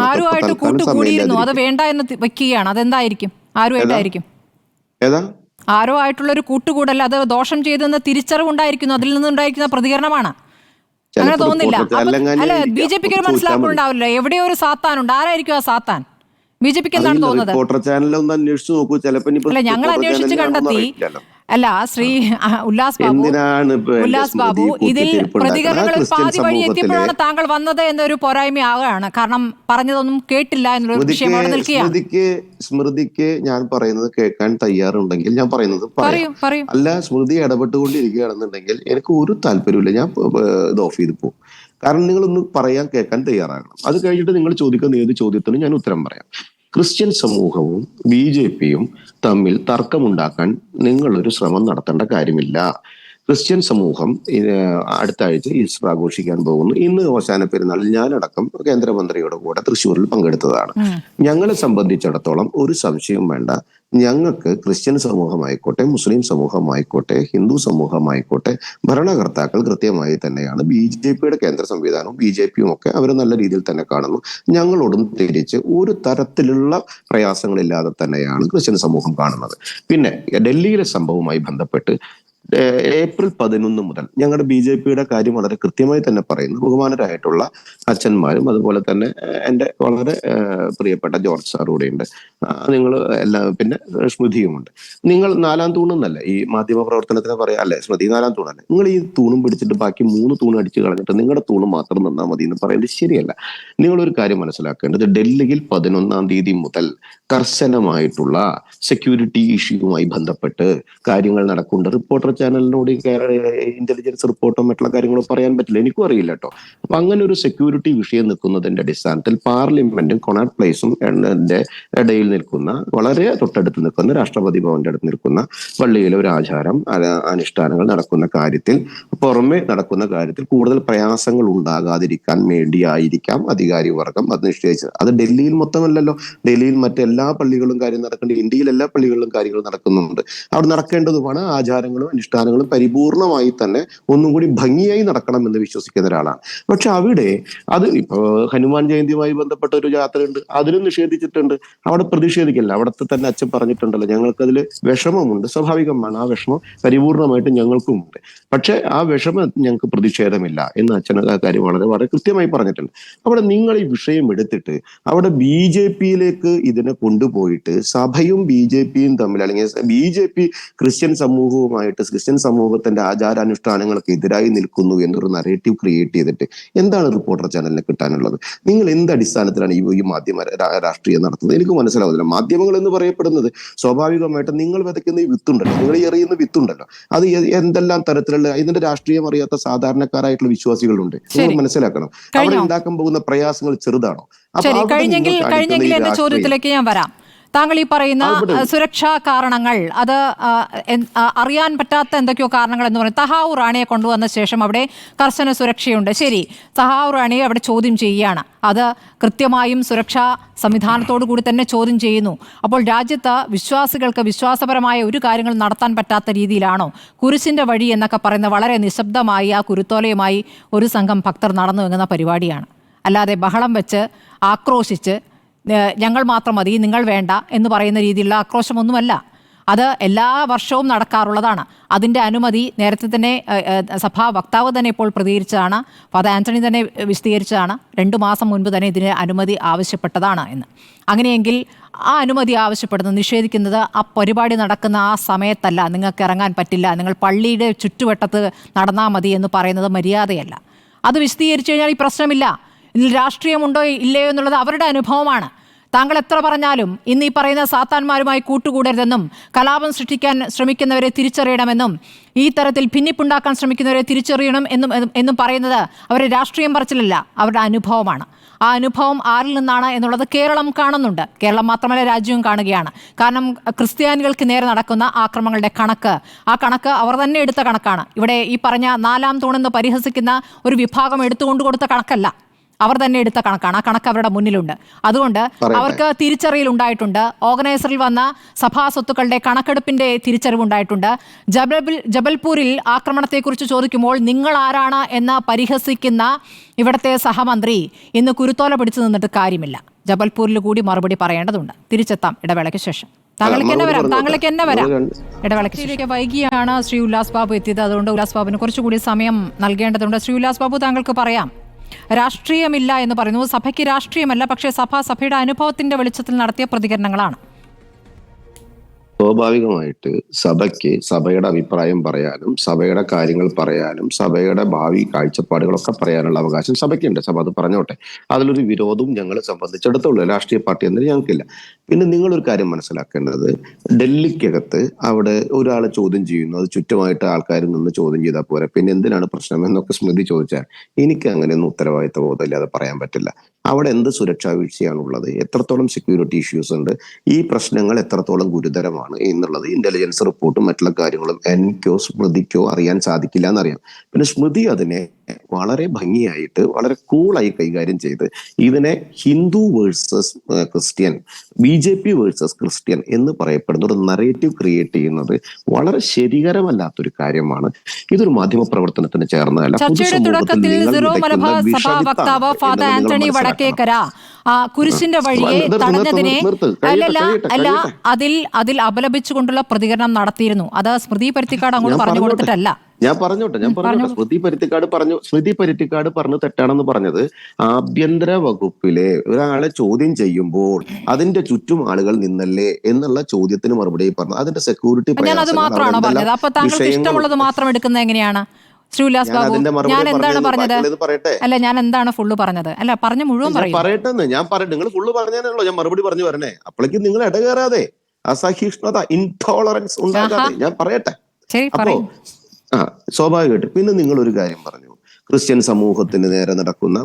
ആരോ ആയിട്ടുള്ള ഒരു കൂട്ടുകൂടൽ, അത് ദോഷം ചെയ്തെന്ന് തിരിച്ചറിവുണ്ടായിരിക്കുന്നു, അതിൽ നിന്നുണ്ടായിരിക്കുന്ന പ്രതികരണമാണ്. അങ്ങനെ തോന്നുന്നില്ല. അല്ല, BJPക്ക് ഒരു മനസ്സിലാക്കുന്നുണ്ടാവില്ല, എവിടെയോ ഒരു സാത്താനുണ്ട്. ആരായിരിക്കും ആ സാത്താൻ? BJPക്ക് എന്താണ് തോന്നുന്നത്? അല്ല, ഞങ്ങൾ അന്വേഷിച്ച് കണ്ടെത്തി. അല്ല, ശ്രീ ഉല്ലാസ് ബാബു, ഇതിൽ പ്രതികരണങ്ങളിൽ പാതി വഴി എത്തിയപ്പോഴാണ് താങ്കൾ വന്നത് എന്നൊരു പോരായ്മയാവുകയാണ്. കാരണം പറഞ്ഞതൊന്നും കേട്ടില്ല എന്നൊരു വിഷയം അവിടെ നിൽക്കുകയാണ്. സ്മൃതിക്ക് ഞാൻ പറയുന്നത് കേൾക്കാൻ തയ്യാറുണ്ടെങ്കിൽ ഞാൻ പറയുന്നത് പറയും. അല്ല, സ്മൃതി ഇടപെട്ടുകൊണ്ടിരിക്കുകയാണെന്നുണ്ടെങ്കിൽ എനിക്ക് ഒരു താല്പര്യമില്ല, ഞാൻ ഇത് ഓഫ് ചെയ്ത് പോകും. കാരണം നിങ്ങളൊന്ന് പറയാൻ കേൾക്കാൻ തയ്യാറാകണം. അത് കഴിഞ്ഞിട്ട് നിങ്ങൾ ചോദിക്കുന്ന ഏത് ചോദ്യത്തിനും ഞാൻ ഉത്തരം പറയാം. ക്രിസ്ത്യൻ സമൂഹവും BJPയും തമ്മിൽ തർക്കമുണ്ടാക്കാൻ നിങ്ങളൊരു ശ്രമം നടത്തേണ്ട കാര്യമില്ല. ക്രിസ്ത്യൻ സമൂഹം അടുത്ത ആഴ്ച ഈസ്റ്റർ ആഘോഷിക്കാൻ പോകുന്നു. ഇന്ന് ഓശാന പെരുന്നാളിൽ ഞാനടക്കം കേന്ദ്രമന്ത്രിയുടെ കൂടെ തൃശ്ശൂരിൽ പങ്കെടുത്തതാണ്. ഞങ്ങളെ സംബന്ധിച്ചിടത്തോളം ഒരു സംശയവും വേണ്ട. ഞങ്ങൾക്ക് ക്രിസ്ത്യൻ സമൂഹമായിക്കോട്ടെ, മുസ്ലിം സമൂഹമായിക്കോട്ടെ, ഹിന്ദു സമൂഹമായിക്കോട്ടെ, ഭരണകർത്താക്കൾ കൃത്യമായി തന്നെയാണ്. BJPയുടെ കേന്ദ്ര സംവിധാനവും BJPയും ഒക്കെ അവർ നല്ല രീതിയിൽ തന്നെ കാണുന്നു. ഞങ്ങളോടും തിരിച്ച് ഒരു തരത്തിലുള്ള പ്രയാസങ്ങളില്ലാതെ തന്നെയാണ് ക്രിസ്ത്യൻ സമൂഹം കാണുന്നത്. പിന്നെ ഡൽഹിയിലെ സംഭവവുമായി ബന്ധപ്പെട്ട് ഏപ്രിൽ 11 മുതൽ ഞങ്ങളുടെ BJPയുടെ കാര്യം വളരെ കൃത്യമായി തന്നെ പറയുന്നു. ബഹുമാനരായിട്ടുള്ള അച്ഛന്മാരും അതുപോലെ തന്നെ എൻ്റെ വളരെ പ്രിയപ്പെട്ട ജോർജ് സാർ കൂടെയുണ്ട്. നിങ്ങൾ പിന്നെ സ്മൃതിയുമുണ്ട്. നിങ്ങൾ 4ാം തൂണെന്നല്ല ഈ മാധ്യമ പ്രവർത്തനത്തിന് പറയാം, അല്ലെ? സ്മൃതി 4ാം തൂണല്ലേ? നിങ്ങൾ ഈ തൂണും പിടിച്ചിട്ട് ബാക്കി 3 തൂണും അടിച്ചു കളഞ്ഞിട്ട് നിങ്ങളുടെ തൂണ് മാത്രം നിന്നാൽ മതി എന്ന് പറയുന്നത് ശരിയല്ല. നിങ്ങളൊരു കാര്യം മനസ്സിലാക്കേണ്ടത്, ഡൽഹിയിൽ 11ാം തീയതി മുതൽ കർശനമായിട്ടുള്ള സെക്യൂരിറ്റി ഇഷ്യൂവുമായി ബന്ധപ്പെട്ട് കാര്യങ്ങൾ നടക്കുന്നുണ്ട്. റിപ്പോർട്ടർ ചാനലിനോട് ഇന്റലിജൻസ് റിപ്പോർട്ടോ മറ്റുള്ള കാര്യങ്ങളോ പറയാൻ പറ്റില്ല, എനിക്കും അറിയില്ല കേട്ടോ. അപ്പൊ അങ്ങനെ ഒരു സെക്യൂരിറ്റി വിഷയം നിൽക്കുന്നതിന്റെ അടിസ്ഥാനത്തിൽ പാർലമെന്റും കൊണാട്ട് പ്ലേസും ഇടയിൽ നിൽക്കുന്ന, വളരെ തൊട്ടടുത്ത് നിൽക്കുന്ന, രാഷ്ട്രപതി ഭവന്റെ അടുത്ത് നിൽക്കുന്ന പള്ളിയിലെ ഒരു ആചാരം അനുഷ്ഠാനങ്ങൾ നടക്കുന്ന കാര്യത്തിൽ, പുറമെ നടക്കുന്ന കാര്യത്തിൽ കൂടുതൽ പ്രയാസങ്ങൾ ഉണ്ടാകാതിരിക്കാൻ വേണ്ടിയായിരിക്കാം അധികാരി വർഗം അത് നിശ്ചയിച്ചത്. അത് ഡൽഹിയിൽ മൊത്തമല്ലല്ലോ, ഡൽഹിയിൽ മറ്റെല്ലാ പള്ളികളും കാര്യം നടക്കേണ്ടത്, ഇന്ത്യയിൽ എല്ലാ പള്ളികളിലും കാര്യങ്ങൾ നടക്കുന്നുണ്ട്. അവിടെ നടക്കേണ്ടതുമാണ്. ആചാരങ്ങളും അനുഷ്ഠാനങ്ങളും പരിപൂർണമായി തന്നെ ഒന്നും കൂടി ഭംഗിയായി നടക്കണം എന്ന് വിശ്വസിക്കുന്ന ഒരാളാണ്. പക്ഷെ അവിടെ അത് ഇപ്പൊ ഹനുമാൻ ജയന്തിയുമായി ബന്ധപ്പെട്ട ഒരു യാത്രയുണ്ട്, അതിലും നിഷേധിച്ചിട്ടുണ്ട്. അവിടെ പ്രതിഷേധിക്കില്ല. അവിടുത്തെ തന്നെ അച്ഛൻ പറഞ്ഞിട്ടുണ്ടല്ലോ, ഞങ്ങൾക്കതിൽ വിഷമമുണ്ട്, സ്വാഭാവികമാണ്. ആ വിഷമം പരിപൂർണമായിട്ട് ഞങ്ങൾക്കും ഉണ്ട്. പക്ഷെ ആ വിഷമം ഞങ്ങൾക്ക് പ്രതിഷേധമില്ല എന്ന് അച്ഛൻ ആ കാര്യം വളരെ വളരെ കൃത്യമായി പറഞ്ഞിട്ടുണ്ട്. അവിടെ നിങ്ങൾ ഈ വിഷയം എടുത്തിട്ട് അവിടെ BJPയിലേക്ക് ഇതിനെ കൊണ്ടുപോയിട്ട് സഭയും BJPയും തമ്മിൽ, അല്ലെങ്കിൽ BJP ക്രിസ്ത്യൻ സമൂഹവുമായിട്ട് ക്രിസ്ത്യൻ സമൂഹത്തിന്റെ ആചാരാനുഷ്ഠാനങ്ങൾക്ക് എതിരായി നിൽക്കുന്നു എന്നൊരു നറേറ്റീവ് ക്രിയേറ്റ് ചെയ്തിട്ട് എന്താണ് റിപ്പോർട്ടർ ചാനലിന് കിട്ടാനുള്ളത്? നിങ്ങൾ എന്ത് അടിസ്ഥാനത്തിലാണ് ഈ മാധ്യമ രാഷ്ട്രീയം നടത്തുന്നത്? എനിക്ക് മനസ്സിലാവുന്നില്ല. മാധ്യമങ്ങൾ എന്ന് പറയപ്പെടുന്നത് സ്വാഭാവികമായിട്ട് നിങ്ങൾ വിതയ്ക്കുന്ന ഈ വിത്തുണ്ടല്ലോ, നിങ്ങൾ എറിയുന്ന വിത്തുണ്ടല്ലോ, അത് എന്തെല്ലാം തരത്തിലുള്ള ഇതിന്റെ രാഷ്ട്രീയം അറിയാത്ത സാധാരണക്കാരായിട്ടുള്ള വിശ്വാസികളുണ്ട്. നിങ്ങൾ മനസ്സിലാക്കണം, അവിടെ ഉണ്ടാക്കാൻ പോകുന്ന പ്രയാസങ്ങൾ ചെറുതാണോ? കഴിഞ്ഞെങ്കിൽ എന്റെ ചോദ്യത്തിലേക്ക് ഞാൻ വരാം. താങ്കൾ ഈ പറയുന്ന സുരക്ഷാ കാരണങ്ങൾ, അത് അറിയാൻ പറ്റാത്ത എന്തൊക്കെയോ കാരണങ്ങൾ എന്ന് പറയുന്നത്, തഹാവൂർ റാണിയെ കൊണ്ടുവന്ന ശേഷം അവിടെ കർശന സുരക്ഷയുണ്ട്. ശരി, തഹാവൂർ റാണിയെ അവിടെ ചോദ്യം ചെയ്യുകയാണ്. അത് കൃത്യമായും സുരക്ഷാ സംവിധാനത്തോടു കൂടി തന്നെ ചോദ്യം ചെയ്യുന്നു. അപ്പോൾ രാജ്യത്ത് വിശ്വാസികൾക്ക് വിശ്വാസപരമായ ഒരു കാര്യങ്ങൾ നടത്താൻ പറ്റാത്ത രീതിയിലാണോ കുരിശിന്റെ വഴി എന്നൊക്കെ പറയുന്ന വളരെ നിശബ്ദമായി ആ കുരുത്തോലയുമായി ഒരു സംഘം ഭക്തർ നടന്നു വെങ്ങുന്ന പരിപാടിയാണ്? അല്ലാതെ ബഹളം വെച്ച് ആക്രോശിച്ച് ഞങ്ങൾ മാത്രം മതി, നിങ്ങൾ വേണ്ട എന്ന് പറയുന്ന രീതിയിലുള്ള ആക്രോശമൊന്നുമല്ല. അത് എല്ലാ വർഷവും നടക്കാറുള്ളതാണ്. അതിൻ്റെ അനുമതി നേരത്തെ തന്നെ സഭാ വക്താവ് തന്നെ ഇപ്പോൾ പ്രതികരിച്ചതാണ്, ഫാദർ ആന്റണി തന്നെ വിശദീകരിച്ചതാണ്. 2 മാസം മുൻപ് തന്നെ ഇതിന് അനുമതി ആവശ്യപ്പെട്ടതാണ് എന്ന്. അങ്ങനെയെങ്കിൽ ആ അനുമതി ആവശ്യപ്പെടുന്നത്, നിഷേധിക്കുന്നത് ആ പരിപാടി നടക്കുന്ന ആ സമയത്തല്ല, നിങ്ങൾക്ക് ഇറങ്ങാൻ പറ്റില്ല, നിങ്ങൾ പള്ളിയുടെ ചുറ്റുവട്ടത്ത് നടന്നാൽ മതി എന്ന് പറയുന്നത് മര്യാദയല്ല. അത് വിശദീകരിച്ചു കഴിഞ്ഞാൽ ഈ പ്രശ്നമില്ല. ഇതിൽ രാഷ്ട്രീയമുണ്ടോ ഇല്ലയോ എന്നുള്ളത് അവരുടെ അനുഭവമാണ്. താങ്കൾ എത്ര പറഞ്ഞാലും ഇന്ന് ഈ പറയുന്ന സാത്താന്മാരുമായി കൂട്ടുകൂടരുതെന്നും കലാപം സൃഷ്ടിക്കാൻ ശ്രമിക്കുന്നവരെ തിരിച്ചറിയണമെന്നും ഈ തരത്തിൽ ഭിന്നിപ്പുണ്ടാക്കാൻ ശ്രമിക്കുന്നവരെ തിരിച്ചറിയണം എന്നും പറയുന്നത് അവരുടെ രാഷ്ട്രീയം പറച്ചിലല്ല, അവരുടെ അനുഭവമാണ്. ആ അനുഭവം ആരിൽ നിന്നാണ് എന്നുള്ളത് കേരളം കാണുന്നുണ്ട്. കേരളം മാത്രമല്ല, രാജ്യവും കാണുകയാണ്. കാരണം ക്രിസ്ത്യാനികൾക്ക് നേരെ നടക്കുന്ന ആക്രമണങ്ങളുടെ കണക്ക്, ആ കണക്ക് അവർ തന്നെ എടുത്ത കണക്കാണ്. ഇവിടെ ഈ പറഞ്ഞ 4-ാം തൂണെന്ന് പരിഹസിക്കുന്ന ഒരു വിഭാഗം എടുത്തുകൊണ്ട് കൊടുത്ത കണക്കല്ല, അവർ തന്നെ എടുത്ത കണക്കാണ്. ആ കണക്ക് അവരുടെ മുന്നിലുണ്ട്. അതുകൊണ്ട് അവർക്ക് തിരിച്ചറിയൽ ഉണ്ടായിട്ടുണ്ട്. ഓർഗനൈസറിൽ വന്ന സഭാ സ്വത്തുക്കളുടെ കണക്കെടുപ്പിന്റെ തിരിച്ചറിവുണ്ടായിട്ടുണ്ട്. ജബൽപൂരിൽ ആക്രമണത്തെക്കുറിച്ച് ചോദിക്കുമ്പോൾ നിങ്ങൾ ആരാണ് എന്ന് പരിഹസിക്കുന്ന ഇവിടുത്തെ സഹമന്ത്രി ഇന്ന് കുരുത്തോല പിടിച്ചു നിന്നിട്ട് കാര്യമില്ല. ജബൽപൂരിൽ കൂടി മറുപടി പറയേണ്ടതുണ്ട്. തിരിച്ചെത്താം ഇടവേളയ്ക്ക് ശേഷം. താങ്കളേക്ക് എന്നെ വരാം. ഇടവേളയ്ക്ക് വൈകിയാണ് ശ്രീ ഉല്ലാസ് ബാബു എത്തിയത്. അതുകൊണ്ട് ഉല്ലാസ് ബാബുവിന് കുറച്ചുകൂടി സമയം നൽകേണ്ടതുണ്ട്. ശ്രീ ഉല്ലാസ് ബാബു, താങ്കൾക്ക് പറയാം, രാഷ്ട്രീയമില്ല എന്ന് പറയുന്നു. സഭയ്ക്ക് രാഷ്ട്രീയമല്ല, പക്ഷേ സഭയുടെ അനുഭവത്തിന്റെ വെളിച്ചത്തിൽ നടത്തിയ പ്രതികരണങ്ങളാണ്. സ്വാഭാവികമായിട്ട് സഭയ്ക്ക് സഭയുടെ അഭിപ്രായം പറയാനും സഭയുടെ കാര്യങ്ങൾ പറയാനും സഭയുടെ ഭാവി കാഴ്ചപ്പാടുകളൊക്കെ പറയാനുള്ള അവകാശം സഭയ്ക്കുണ്ട്. സഭ അത് പറഞ്ഞോട്ടെ. അതിലൊരു വിരോധവും ഞങ്ങളെ സംബന്ധിച്ചിടത്തോളം രാഷ്ട്രീയ പാർട്ടി എന്നതിന് ഞങ്ങൾക്കില്ല. പിന്നെ നിങ്ങളൊരു കാര്യം മനസ്സിലാക്കേണ്ടത്, ഡൽഹിക്കകത്ത് അവിടെ ഒരാളെ ചോദ്യം ചെയ്യുന്നു, അത് ചുറ്റുമായിട്ട് ആൾക്കാർ നിന്ന് ചോദ്യം ചെയ്താൽ പോരെ, പിന്നെ എന്തിനാണ് പ്രശ്നം എന്നൊക്കെ സ്മൃതി ചോദിച്ചാൽ എനിക്ക് അങ്ങനെയൊന്നും ഉത്തരവാദിത്വ ബോധമില്ലാതെ പറയാൻ പറ്റില്ല. അവിടെ എന്ത് സുരക്ഷാ വീഴ്ചയാണുള്ളത്, എത്രത്തോളം സെക്യൂരിറ്റി ഇഷ്യൂസ് ഉണ്ട്, ഈ പ്രശ്നങ്ങൾ എത്രത്തോളം ഗുരുതരമാണ് എന്നുള്ളത് ഇന്റലിജൻസ് റിപ്പോർട്ടും മറ്റുള്ള കാര്യങ്ങളും എനിക്കോ സ്മൃതിക്കോ അറിയാൻ സാധിക്കില്ല എന്നറിയാം. പിന്നെ സ്മൃതി അതിനെ വളരെ ഭംഗിയായിട്ട് വളരെ കൂളായി കൈകാര്യം ചെയ്ത് ഇതിനെ Hindu versus Christian, BJP versus Christian എന്ന് പറയപ്പെടുന്ന ഒരു നറേറ്റീവ് ക്രിയേറ്റ് ചെയ്യുന്നത് വളരെ ശരികരമല്ലാത്തൊരു കാര്യമാണ്. ഇതൊരു മാധ്യമ പ്രവർത്തനത്തിന് ചേർന്നതല്ല. ചർച്ചയുടെ തുടക്കത്തിൽ സിറോ മലബാർ സഭാ വക്താവ് ഫാദർ ആന്റണി വടക്കേക്കര കുരിശിന്റെ വഴിയെ തടഞ്ഞതിനെ അതിൽ അപലപിച്ചുകൊണ്ടുള്ള പ്രതികരണം നടത്തിയിരുന്നു. അത് സ്മൃതി പരുത്തിക്കാട് അങ്ങോട്ട് പറഞ്ഞു കൊടുത്തിട്ടല്ല. ഞാൻ പറഞ്ഞോട്ടെ. സ്മൃതി പരുത്തിക്കാട് പറഞ്ഞു തെറ്റാണെന്ന് പറഞ്ഞത്, ആഭ്യന്തര വകുപ്പിലെ ഒരാളെ ചോദ്യം ചെയ്യുമ്പോൾ അതിന്റെ ചുറ്റും ആളുകൾ നിന്നല്ലേ എന്നുള്ള ചോദ്യത്തിന് മറുപടി പറഞ്ഞു. അതിന്റെ സെക്യൂരിറ്റി അത് മാത്രമാണോ പറഞ്ഞത്? അപ്പൊ താങ്കൾക്ക് ഇഷ്ടമുള്ളത് മാത്രം എടുക്കുന്നത് എങ്ങനെയാണ് ശ്രീ ഉല്ലാസ് ബാബു? ഞാൻ എന്താണ് പറഞ്ഞത്? അല്ല, ഞാൻ എന്താണ് ഫുള്ള് പറഞ്ഞത്? അല്ല, പറഞ്ഞ മുഴുവൻ പറയട്ടെ. നിങ്ങൾ ഫുള്ള് പറഞ്ഞാണല്ലോ ഞാൻ മറുപടി പറഞ്ഞു വരണേ. അപ്പോഴേക്കും നിങ്ങൾ ഇടകേറാതെ, അസഹിഷ്ണുത, ഇൻടോളറൻസ് ഉണ്ടാകാതെ ഞാൻ പറയട്ടെ. അപ്പോ സ്വാഭാവികമായിട്ട് പിന്നെ നിങ്ങൾ ഒരു കാര്യം പറഞ്ഞു, ക്രിസ്ത്യൻ സമൂഹത്തിന് നേരെ നടക്കുന്ന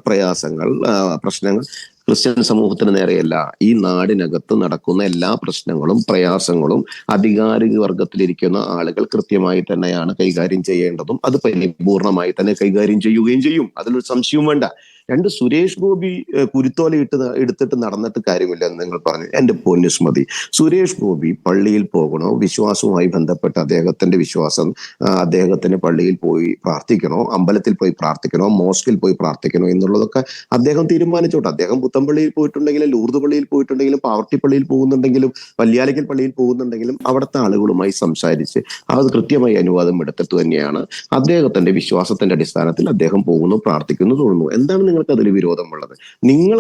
പ്രശ്നങ്ങൾ ക്രിസ്ത്യൻ സമൂഹത്തിന് നേരെയല്ല, ഈ നാടിനകത്ത് നടക്കുന്ന എല്ലാ പ്രശ്നങ്ങളും പ്രയാസങ്ങളും അധികാരിക വർഗത്തിലിരിക്കുന്ന ആളുകൾ കൃത്യമായി തന്നെയാണ് കൈകാര്യം ചെയ്യേണ്ടതും അത് പരിപൂർണമായി തന്നെ കൈകാര്യം ചെയ്യുകയും ചെയ്യും. അതിലൊരു സംശയവും വേണ്ട. സുരേഷ് ഗോപി കുരുത്തോല എടുത്തിട്ട് നടന്നിട്ട് കാര്യമില്ല എന്ന് നിങ്ങൾ പറഞ്ഞു. എന്റെ പൊന്നു സ്മൃതി, സുരേഷ് ഗോപി പള്ളിയിൽ പോകണോ, വിശ്വാസവുമായി ബന്ധപ്പെട്ട അദ്ദേഹത്തിന്റെ വിശ്വാസം, അദ്ദേഹത്തിന് പള്ളിയിൽ പോയി പ്രാർത്ഥിക്കണോ, അമ്പലത്തിൽ പോയി പ്രാർത്ഥിക്കണോ, മോസ്കിൽ പോയി പ്രാർത്ഥിക്കണോ എന്നുള്ളതൊക്കെ അദ്ദേഹം തീരുമാനിച്ചോട്ടെ. അദ്ദേഹം പുത്തൻപള്ളിയിൽ പോയിട്ടുണ്ടെങ്കിലും ലൂർദ് പള്ളിയിൽ പോയിട്ടുണ്ടെങ്കിലും പാവർട്ടി പള്ളിയിൽ പോകുന്നുണ്ടെങ്കിലും വല്യാലയ്ക്കൽ പള്ളിയിൽ പോകുന്നുണ്ടെങ്കിലും അവിടുത്തെ ആളുകളുമായി സംസാരിച്ച് അത് കൃത്യമായി അനുവാദം എടുത്തിട്ട് തന്നെയാണ് അദ്ദേഹത്തിന്റെ വിശ്വാസത്തിന്റെ അടിസ്ഥാനത്തിൽ അദ്ദേഹം പോകുന്നു, പ്രാർത്ഥിക്കുന്നു, തോന്നുന്നു. എന്താണ് നിങ്ങൾക്ക് അതിൽ വിരോധമുള്ളത്? നിങ്ങൾ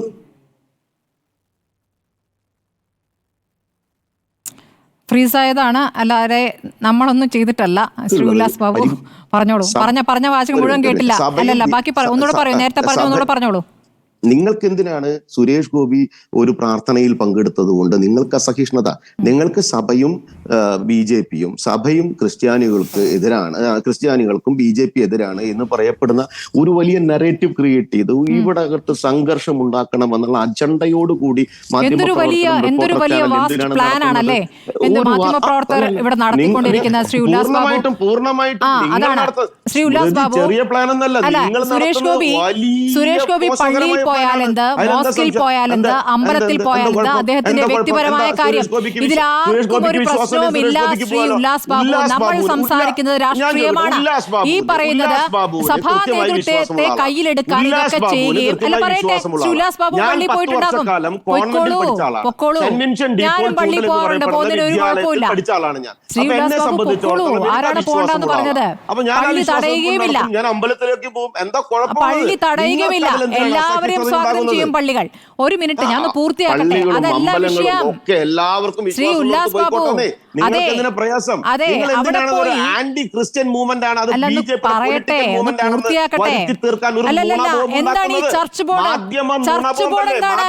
ഫ്രീസ് ആയതാണ്, അല്ലാതെ നമ്മളൊന്നും ചെയ്തിട്ടല്ല. ശ്രീ ഉല്ലാസ് ബാബു പറഞ്ഞോളൂ. പറഞ്ഞ വാചകം മുഴുവൻ കേട്ടില്ല. അല്ലല്ല, ബാക്കി ഒന്നുകൂടെ പറയൂ. നേരത്തെ ഒന്നുകൂടെ പറഞ്ഞോളൂ. നിങ്ങൾക്ക് എന്തിനാണ് സുരേഷ് ഗോപി ഒരു പ്രാർത്ഥനയിൽ പങ്കെടുത്തത് കൊണ്ട് നിങ്ങൾക്ക് അസഹിഷ്ണുത? നിങ്ങൾക്ക് സഭയും BJP-യും സഭയും ക്രിസ്ത്യാനികൾക്കും BJP എതിരാണ് എന്ന് പറയപ്പെടുന്ന ഒരു വലിയ നറേറ്റീവ് ക്രിയേറ്റ് ചെയ്ത് ഇവിടെ അകത്ത് സംഘർഷം ഉണ്ടാക്കണം എന്നുള്ള അജണ്ടയോടുകൂടി ചെറിയ പ്ലാൻ എന്നല്ല. സുരേഷ് ഗോപി പള്ളിയിൽ പോയാലെന്ത്, മോസ്കിൽ പോയാലെന്ത്, അമ്പലത്തിൽ പോയാലെന്ത്, അദ്ദേഹത്തിന്റെ വ്യക്തിപരമായ കാര്യം, ഇതിലാർക്കും ഒരു പ്രശ്നവുമില്ല. ശ്രീ ഉല്ലാസ് ബാബു, നമ്മൾ സംസാരിക്കുന്നത് രാഷ്ട്രീയമാണ്. ഈ പറയുന്നത് സഭാ നേതൃത്വത്തെ കയ്യിലെടുക്കാൻ ഇതൊക്കെ ചെയ്യുകയും അല്ല. പറയട്ടെ, ശ്രീ ഉല്ലാസ് ബാബു പള്ളി പോയിട്ടുണ്ടാകും, പൊക്കോളൂ. ഞാനും പള്ളി പോകാറുണ്ട്, പോകുന്നതിന് ഒരു കുഴപ്പമില്ല. ശ്രീ ഉല്ലാസ് ബാബു പൊക്കോളൂ. ആരാണ് പോകണ്ടെന്ന് പറഞ്ഞത്? പള്ളി തടയുകയുമില്ല, പള്ളി തടയുകയുമില്ല. എല്ലാവരെയും സ്വാഗതം ചെയ്യും പള്ളികൾ. ഒരു മിനിറ്റ്, ഞാൻ പൂർത്തിയാക്കട്ടെ. അതല്ല വിഷയം. ശ്രീ ഉല്ലാസ് ബാബു, അതെ, അവിടെ പോയി പറയട്ടെ, പൂർത്തിയാക്കട്ടെ. അല്ലല്ല, എന്താണ് ഈ ചർച്ച് ബോർഡ്? എന്താണ്?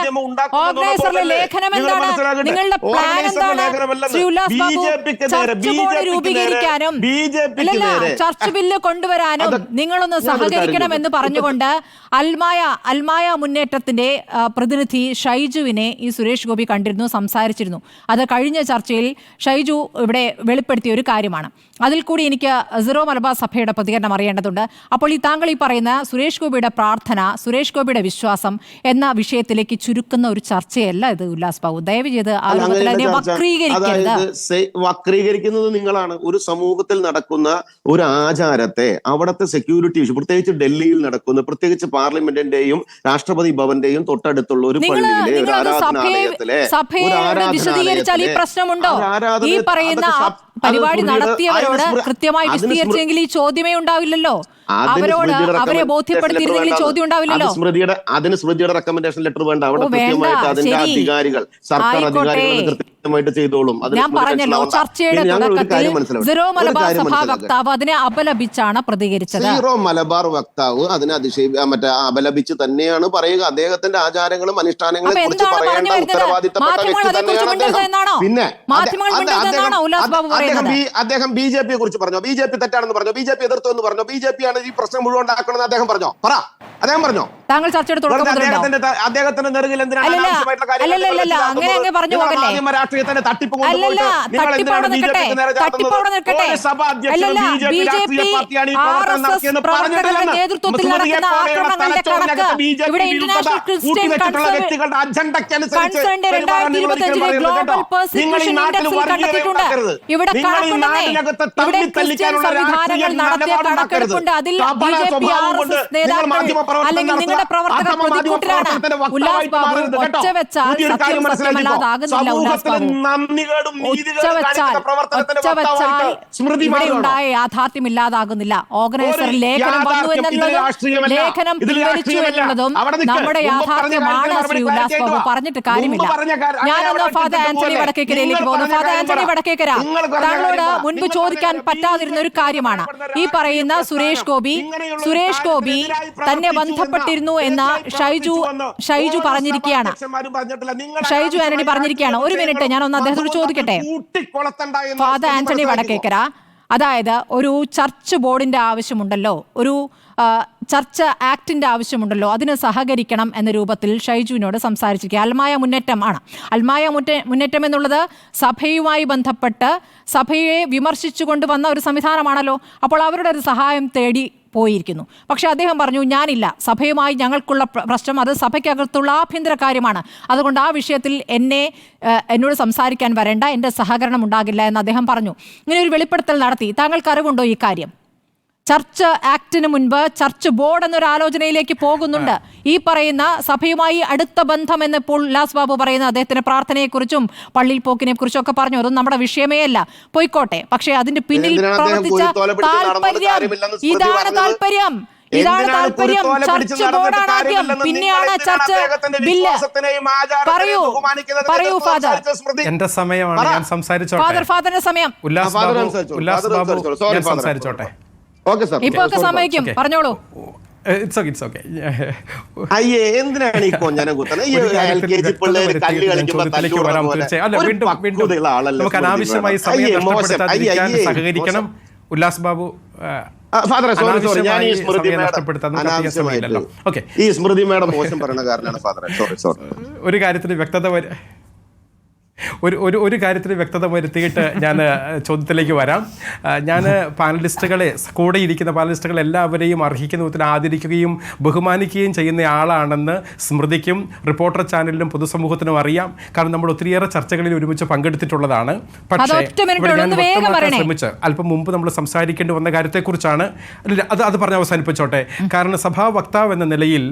ഓർഗനൈസറിലെ ലേഖനം എന്താണ്? നിങ്ങളുടെ പ്ലാൻ എന്താണ്? ശ്രീ ഉല്ലാസ് ബാബു, ചർച്ച് ബോർഡ് രൂപീകരിക്കാനും അല്ലല്ല, ചർച്ച് ബില്ല് കൊണ്ടുവരാനും നിങ്ങളൊന്ന് സഹകരിക്കണമെന്ന് പറഞ്ഞുകൊണ്ട് അൽമായ മുന്നേറ്റത്തിന്റെ പ്രതിനിധി ഷൈജുവിനെ ഈ സുരേഷ് ഗോപി കണ്ടിരുന്നു, സംസാരിച്ചിരുന്നു. അത് കഴിഞ്ഞ ചർച്ചയിൽ ഷൈജു ഇവിടെ വെളിപ്പെടുത്തിയ ഒരു കാര്യമാണ്. അതിൽ കൂടി എനിക്ക് സിറോ മലബാർ സഭയുടെ പ്രതികരണം അറിയേണ്ടതുണ്ട്. അപ്പോൾ താങ്കൾ ഈ പറയുന്ന സുരേഷ് ഗോപിയുടെ പ്രാർത്ഥന, സുരേഷ് ഗോപിയുടെ വിശ്വാസം എന്ന വിഷയത്തിലേക്ക് ചുരുക്കുന്ന ഒരു ചർച്ചയല്ല ഇത് ഉല്ലാസ് ബാബു. ദയവ് ചെയ്ത് വക്രീകരിക്കുന്നത് നിങ്ങളാണ്. ഒരു സമൂഹത്തിൽ നടക്കുന്ന ഒരു ആചാരത്തെ, അവിടുത്തെ സെക്യൂരിറ്റി ഇഷ്യൂ, പ്രത്യേകിച്ച് ഡൽഹിയിൽ നടക്കുന്ന, പ്രത്യേകിച്ച് പാർലമെന്റിന്റെയും രാഷ്ട്രപതി ഭവന്റെയും തൊട്ടടുത്തുള്ള ഒരു പള്ളിയിലെ ഒരു ആരാധനാലയത്തിലെ വിശദീകരിച്ചാൽ ഈ പ്രശ്നമുണ്ടോ? ഈ പറയുന്ന പരിപാടി നടത്തിയവരോട് കൃത്യമായി വിശദീകരിച്ചെങ്കിൽ ഈ ചോദ്യമേ ഉണ്ടാവില്ലല്ലോ. അവരെ ബോധ്യപ്പെടുത്തിയിരുന്നെങ്കിൽ ചോദ്യം ഉണ്ടാവില്ലല്ലോ. അതിന് സ്മൃതിയുടെ റെക്കമെൻഡേഷൻ ലെറ്റർ വേണ്ട. അവിടെ കൃത്യമായിട്ട് അതിന്റെ അധികാരികൾ, സർക്കാർ അധികാരികൾ കൃത്യമായിട്ട് ചെയ്തോളും. ഞാൻ പറഞ്ഞല്ലോ, ചർച്ചയുടെ തുടക്കത്തിൽ സിറോ മലബാർ സഭാ വക്താവ് അതിനെ അപലപിച്ചാണ് പ്രതികരിച്ചത്. സിറോ മലബാർ വക്താവ് അതിനെ അപലപിച്ച് തന്നെയാണ് പറയുക. അദ്ദേഹത്തിന്റെ ആചാരങ്ങളും അനുഷ്ഠാനങ്ങളും കുറിച്ച് പറയേണ്ട ഉത്തരവാദിത്തപ്പെട്ട വ്യക്തി തന്നെയാണ്. പിന്നെ അദ്ദേഹം BJP യെ കുറിച്ച് പറഞ്ഞോ? BJP തെറ്റാണെന്ന് പറഞ്ഞോ? BJP എതിർത്തു എന്ന് പറഞ്ഞോ? BJP ആണ് ഈ പ്രശ്നം മുഴുവൻ ഉണ്ടാക്കണമെന്ന് അദ്ദേഹം പറഞ്ഞോ? അദ്ദേഹം പറഞ്ഞോ? താങ്കൾ ചർച്ചയുടെ അദ്ദേഹത്തിന്റെ നെറുകിൽ എന്തിനാണ് നേതൃത്വത്തിൽ നടക്കുന്ന ആക്രമണങ്ങളുടെ കണക്ക് ഇവിടെ ഇന്റർനാഷണൽ ക്രിസ്ത്യൻ കൺസേണിന്റെ 2025 ഗ്ലോബൽ പെർസിക്യൂഷൻ ഇൻഡെക്സിൽ കണ്ടെത്തിയിട്ടുണ്ട്. ഇവിടെ കണക്കുണ്ടെന്നേ, ഇവിടെ ക്രിസ്ത്യൻ സംവിധാനങ്ങൾ നടത്തിയ കണക്കെടുപ്പുണ്ട്. അതിൽ BJP RSS നേതാക്കൾ അല്ലെങ്കിൽ നിങ്ങളുടെ പ്രവർത്തകർ പ്രതികൂട്ടിലാണ്. ഉല്ലാസ് ബാബു, ഒച്ച വെച്ചാൽ സത്യം സത്യമല്ലാതാകുന്നില്ല. ഉല്ലാസ് ബാബു, ഒച്ച വെച്ചാൽ ഇവിടെ ഉണ്ടായ യാഥാർത്ഥ്യം ഇല്ലാതാകുന്നില്ല. ഓർഗനൈസറിൽ ലേഖനം വന്നു എന്നുള്ളതും ലേഖനം പിൻവലിച്ചു എന്നുള്ളതും നമ്മുടെ യാഥാർത്ഥ്യമാണ്. ശ്രീ ഉല്ലാസ് ബാബു, പറഞ്ഞിട്ട് കാര്യമില്ല. ഞാനൊന്ന് ഫാദർ ആന്റണി വടക്കേക്കരയിലേക്ക് പോകുന്നു. ഫാദർ ആന്റണി വടക്കേക്കര, താങ്കളോട് മുൻപ് ചോദിക്കാൻ പറ്റാതിരുന്ന ഒരു കാര്യമാണ്. ഈ പറയുന്ന സുരേഷ് ഗോപി തന്നെ ബന്ധപ്പെട്ടിരുന്നു എന്ന ഷൈജു പറഞ്ഞിരിക്കുകയാണ്. ഷൈജു ആന്റണി പറഞ്ഞിരിക്കുകയാണ്. ഒരു മിനിറ്റ്, ഞാനൊന്ന് അദ്ദേഹത്തോട് ചോദിക്കട്ടെ. ഫാദർ ആന്റണി വടക്കേക്കര, അതായത് ഒരു ചർച്ച് ബോർഡിന്റെ ആവശ്യമുണ്ടല്ലോ, ഒരു ചർച്ച ആക്ടിന്റെ ആവശ്യമുണ്ടല്ലോ, അതിന് സഹകരിക്കണം എന്ന രൂപത്തിൽ ഷൈജുവിനോട് സംസാരിച്ചിരിക്കുക. അൽമായ മുന്നേറ്റമാണ്. അൽമായ മുന്നേറ്റം എന്നുള്ളത് സഭയുമായി ബന്ധപ്പെട്ട് സഭയെ വിമർശിച്ചുകൊണ്ട് വന്ന ഒരു സംവിധാനമാണല്ലോ. അപ്പോൾ അവരുടെ ഒരു സഹായം തേടി പോയിരിക്കുന്നു. പക്ഷെ അദ്ദേഹം പറഞ്ഞു, ഞാനില്ല, സഭയുമായി ഞങ്ങൾക്കുള്ള പ്രശ്നം അത് സഭയ്ക്കകത്തുള്ള ആഭ്യന്തര കാര്യമാണ്, അതുകൊണ്ട് ആ വിഷയത്തിൽ എന്നോട് സംസാരിക്കാൻ വരേണ്ട, എൻ്റെ സഹകരണം ഉണ്ടാകില്ല എന്ന് അദ്ദേഹം പറഞ്ഞു. ഇങ്ങനെ ഒരു വെളിപ്പെടുത്തൽ നടത്തി. താങ്കൾക്ക് അറിവുണ്ടോ ഈ കാര്യം? ചർച്ച് ആക്ടിന് മുൻപ് ചർച്ച് ബോർഡ് എന്നൊരു ആലോചനയിലേക്ക് പോകുന്നുണ്ട്. ഈ പറയുന്ന സഭയുമായി അടുത്ത ബന്ധം എന്ന് ഇപ്പോൾ ഉല്ലാസ് ബാബു പറയുന്ന അദ്ദേഹത്തിന്റെ പ്രാർത്ഥനയെക്കുറിച്ചും പള്ളിയിൽ പോക്കിനെ കുറിച്ചും ഒക്കെ പറഞ്ഞു. അതൊന്നും നമ്മുടെ വിഷയമേ അല്ല, പോയിക്കോട്ടെ. പക്ഷേ അതിന്റെ പിന്നിൽ പ്രവർത്തിച്ച താല്പര്യം, ഇതാണ് താല്പര്യം. ഇതാണ് താല്പര്യം. ചർച്ച് ബോർഡാണ് ആദ്യം, പിന്നെയാണ് ചർച്ച് ബില്ല്. പറയൂ ഫാദർ. എന്റെ സമയമാണ്, ഞാൻ സംസാരിച്ചോട്ടെ. ഫാദറിന്റെ സമയം. ഉല്ലാസ് ബാബു ഞാൻ സംസാരിച്ചോട്ടെ. ഇപ്പൊ ഒക്കെ സമയിക്കും, പറഞ്ഞോളൂ. It's okay. അയ്യേ, എന്തിനാണ് ഈ കൊഞ്ഞനം കുത്തണ? നമുക്ക് അനാവശ്യമായി സമയം നഷ്ടപ്പെടുത്താതിരിക്കാൻ സഹകരിക്കണം. ഉല്ലാസ് ബാബു ഈ സ്മൃതി മേഡം മോശം പറയുന്ന കാരണമാണ് ഫാദറെ. സോറി. ഒരു കാര്യത്തിന് വ്യക്തത വരുത്തിയിട്ട് ഞാൻ ചോദ്യത്തിലേക്ക് വരാം. ഞാൻ പാനലിസ്റ്റുകളെ, കൂടെ ഇരിക്കുന്ന പാനലിസ്റ്റുകൾ എല്ലാവരെയും അർഹിക്കുന്ന വിധത്തിൽ ആദരിക്കുകയും ബഹുമാനിക്കുകയും ചെയ്യുന്ന ആളാണെന്ന് സ്മൃതിക്കും റിപ്പോർട്ടർ ചാനലിലും പൊതുസമൂഹത്തിനും അറിയാം. കാരണം നമ്മൾ ഒത്തിരിയേറെ ചർച്ചകളിൽ ഒരുമിച്ച് പങ്കെടുത്തിട്ടുള്ളതാണ്. പക്ഷേ ശ്രമിച്ച് അല്പം മുമ്പ് നമ്മൾ സംസാരിക്കേണ്ടി വന്ന കാര്യത്തെക്കുറിച്ചാണ്. അത് പറഞ്ഞ് അവസാനിപ്പിച്ചോട്ടെ. കാരണം സഭാ വക്താവ് എന്ന നിലയിൽ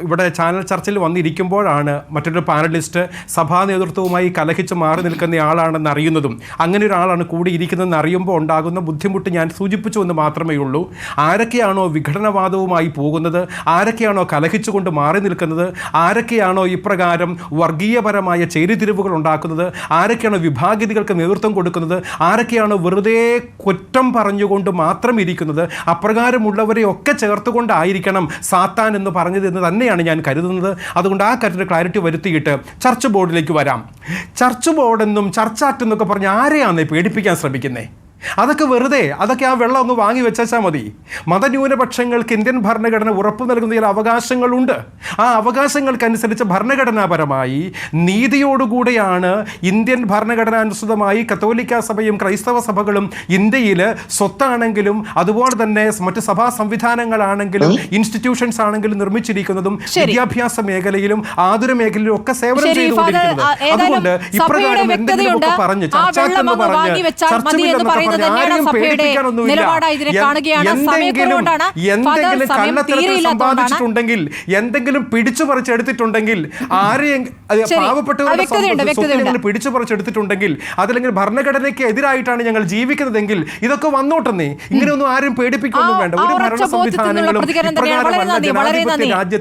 ഇവിടെ ചാനൽ ചർച്ചയിൽ വന്നിരിക്കുമ്പോഴാണ് മറ്റൊരു പാനലിസ്റ്റ് സഭാ നേതൃത്വവുമായി കലഹിച്ച് മാറി നിൽക്കുന്ന ആളാണെന്ന് അറിയുന്നതും അങ്ങനെ ഒരാളാണ് കൂടി ഇരിക്കുന്നതെന്ന് അറിയുമ്പോൾ ഉണ്ടാകുന്ന ബുദ്ധിമുട്ട് ഞാൻ സൂചിപ്പിച്ചു എന്ന് മാത്രമേ ഉള്ളൂ. ആരൊക്കെയാണോ വിഘടനവാദവുമായി പോകുന്നത്, ആരൊക്കെയാണോ കലഹിച്ചുകൊണ്ട് മാറി നിൽക്കുന്നത്, ആരൊക്കെയാണോ ഇപ്രകാരം വർഗീയപരമായ ചേരിതിരിവുകൾ ഉണ്ടാക്കുന്നത്, ആരൊക്കെയാണോ വിഭാഗിതകൾക്ക് നേതൃത്വം കൊടുക്കുന്നത്, ആരൊക്കെയാണോ വെറുതെ കുറ്റം പറഞ്ഞുകൊണ്ട് മാത്രം ഇരിക്കുന്നത്, അപ്രകാരമുള്ളവരെ ഒക്കെ ചേർത്തുകൊണ്ടായിരിക്കണം സാത്താൻ എന്ന് പറഞ്ഞത് എന്ന് തന്നെയാണ് ഞാൻ കരുതുന്നത്. അതുകൊണ്ട് ആ കാര്യത്തിൽ ക്ലാരിറ്റി വരുത്തിയിട്ട് ചർച്ച് ബോർഡിലേക്ക് വരാം. ചർച്ച് ബോർഡെന്നും ചർച്ചാക്ട് എന്നൊക്കെ പറഞ്ഞ് ആരെയാണെന്നേ പേടിപ്പിക്കാൻ ശ്രമിക്കുന്നേ? അതൊക്കെ വെറുതെ, അതൊക്കെ ആ വെള്ളം ഒന്ന് വാങ്ങി വെച്ചാൽ മതി. മതന്യൂനപക്ഷങ്ങൾക്ക് ഇന്ത്യൻ ഭരണഘടന ഉറപ്പു നൽകുന്ന ചില അവകാശങ്ങളുണ്ട്. ആ അവകാശങ്ങൾക്കനുസരിച്ച് ഭരണഘടനാപരമായി നീതിയോടുകൂടെയാണ് ഇന്ത്യൻ ഭരണഘടനാനുസൃതമായി കത്തോലിക്ക സഭയും ക്രൈസ്തവ സഭകളും ഇന്ത്യയിൽ സ്വത്താണെങ്കിലും അതുപോലെ തന്നെ മറ്റ് സഭാ സംവിധാനങ്ങളാണെങ്കിലും ഇൻസ്റ്റിറ്റ്യൂഷൻസ് ആണെങ്കിലും നിർമ്മിച്ചിരിക്കുന്നതും വിദ്യാഭ്യാസ മേഖലയിലും ആതുര മേഖലയിലും ഒക്കെ സേവനം ചെയ്തുകൊണ്ടിരിക്കുന്നത്. അതുകൊണ്ട് ഇപ്രകാരം എന്തെങ്കിലുമൊക്കെ പറഞ്ഞ് ചർച്ചാക്കെന്ന് പറഞ്ഞ് ചർച്ച സമ്പാദിച്ചിട്ടുണ്ടെങ്കിൽ, എന്തെങ്കിലും പിടിച്ചു പറിച്ചെടുത്തിട്ടുണ്ടെങ്കിൽ, ആരെയും പാവപ്പെട്ടവരുടെ പിടിച്ചു പറിച്ചെടുത്തിട്ടുണ്ടെങ്കിൽ, അതല്ലെങ്കിൽ ഭരണഘടനയ്ക്ക് എതിരായിട്ടാണ് ഞങ്ങൾ ജീവിക്കുന്നതെങ്കിൽ ഇതൊക്കെ വന്നോട്ടെന്നേ. ഇങ്ങനെയൊന്നും ആരും പേടിപ്പിക്കൊന്നും വേണ്ട. ഒരു ഭരണ സംവിധാനങ്ങളും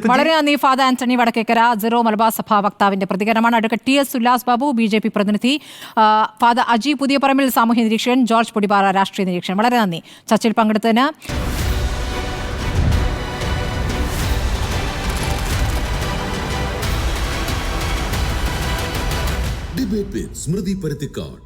വളരെ നന്ദി ഫാദർ ആന്റണി വടക്കേക്കര, സീറോ മലബാർ സഭാ വക്താവിന്റെ പ്രതികരണമാണ്. Advocate T S Ullas Babu, BJP പ്രതിനിധി, ഫാദർ അജി പുതിയപറമ്പിൽ സാമൂഹ്യ നിരീക്ഷകൻ, ജോർജ് പൊടിപാറ രാഷ്ട്രീയ നിരീക്ഷകൻ. വളരെ നന്ദി ചർച്ചയിൽ പങ്കെടുത്തതിന്. ഡിബേറ്റ് വിത്ത് സ്മൃതി പരുത്തിക്കാട്.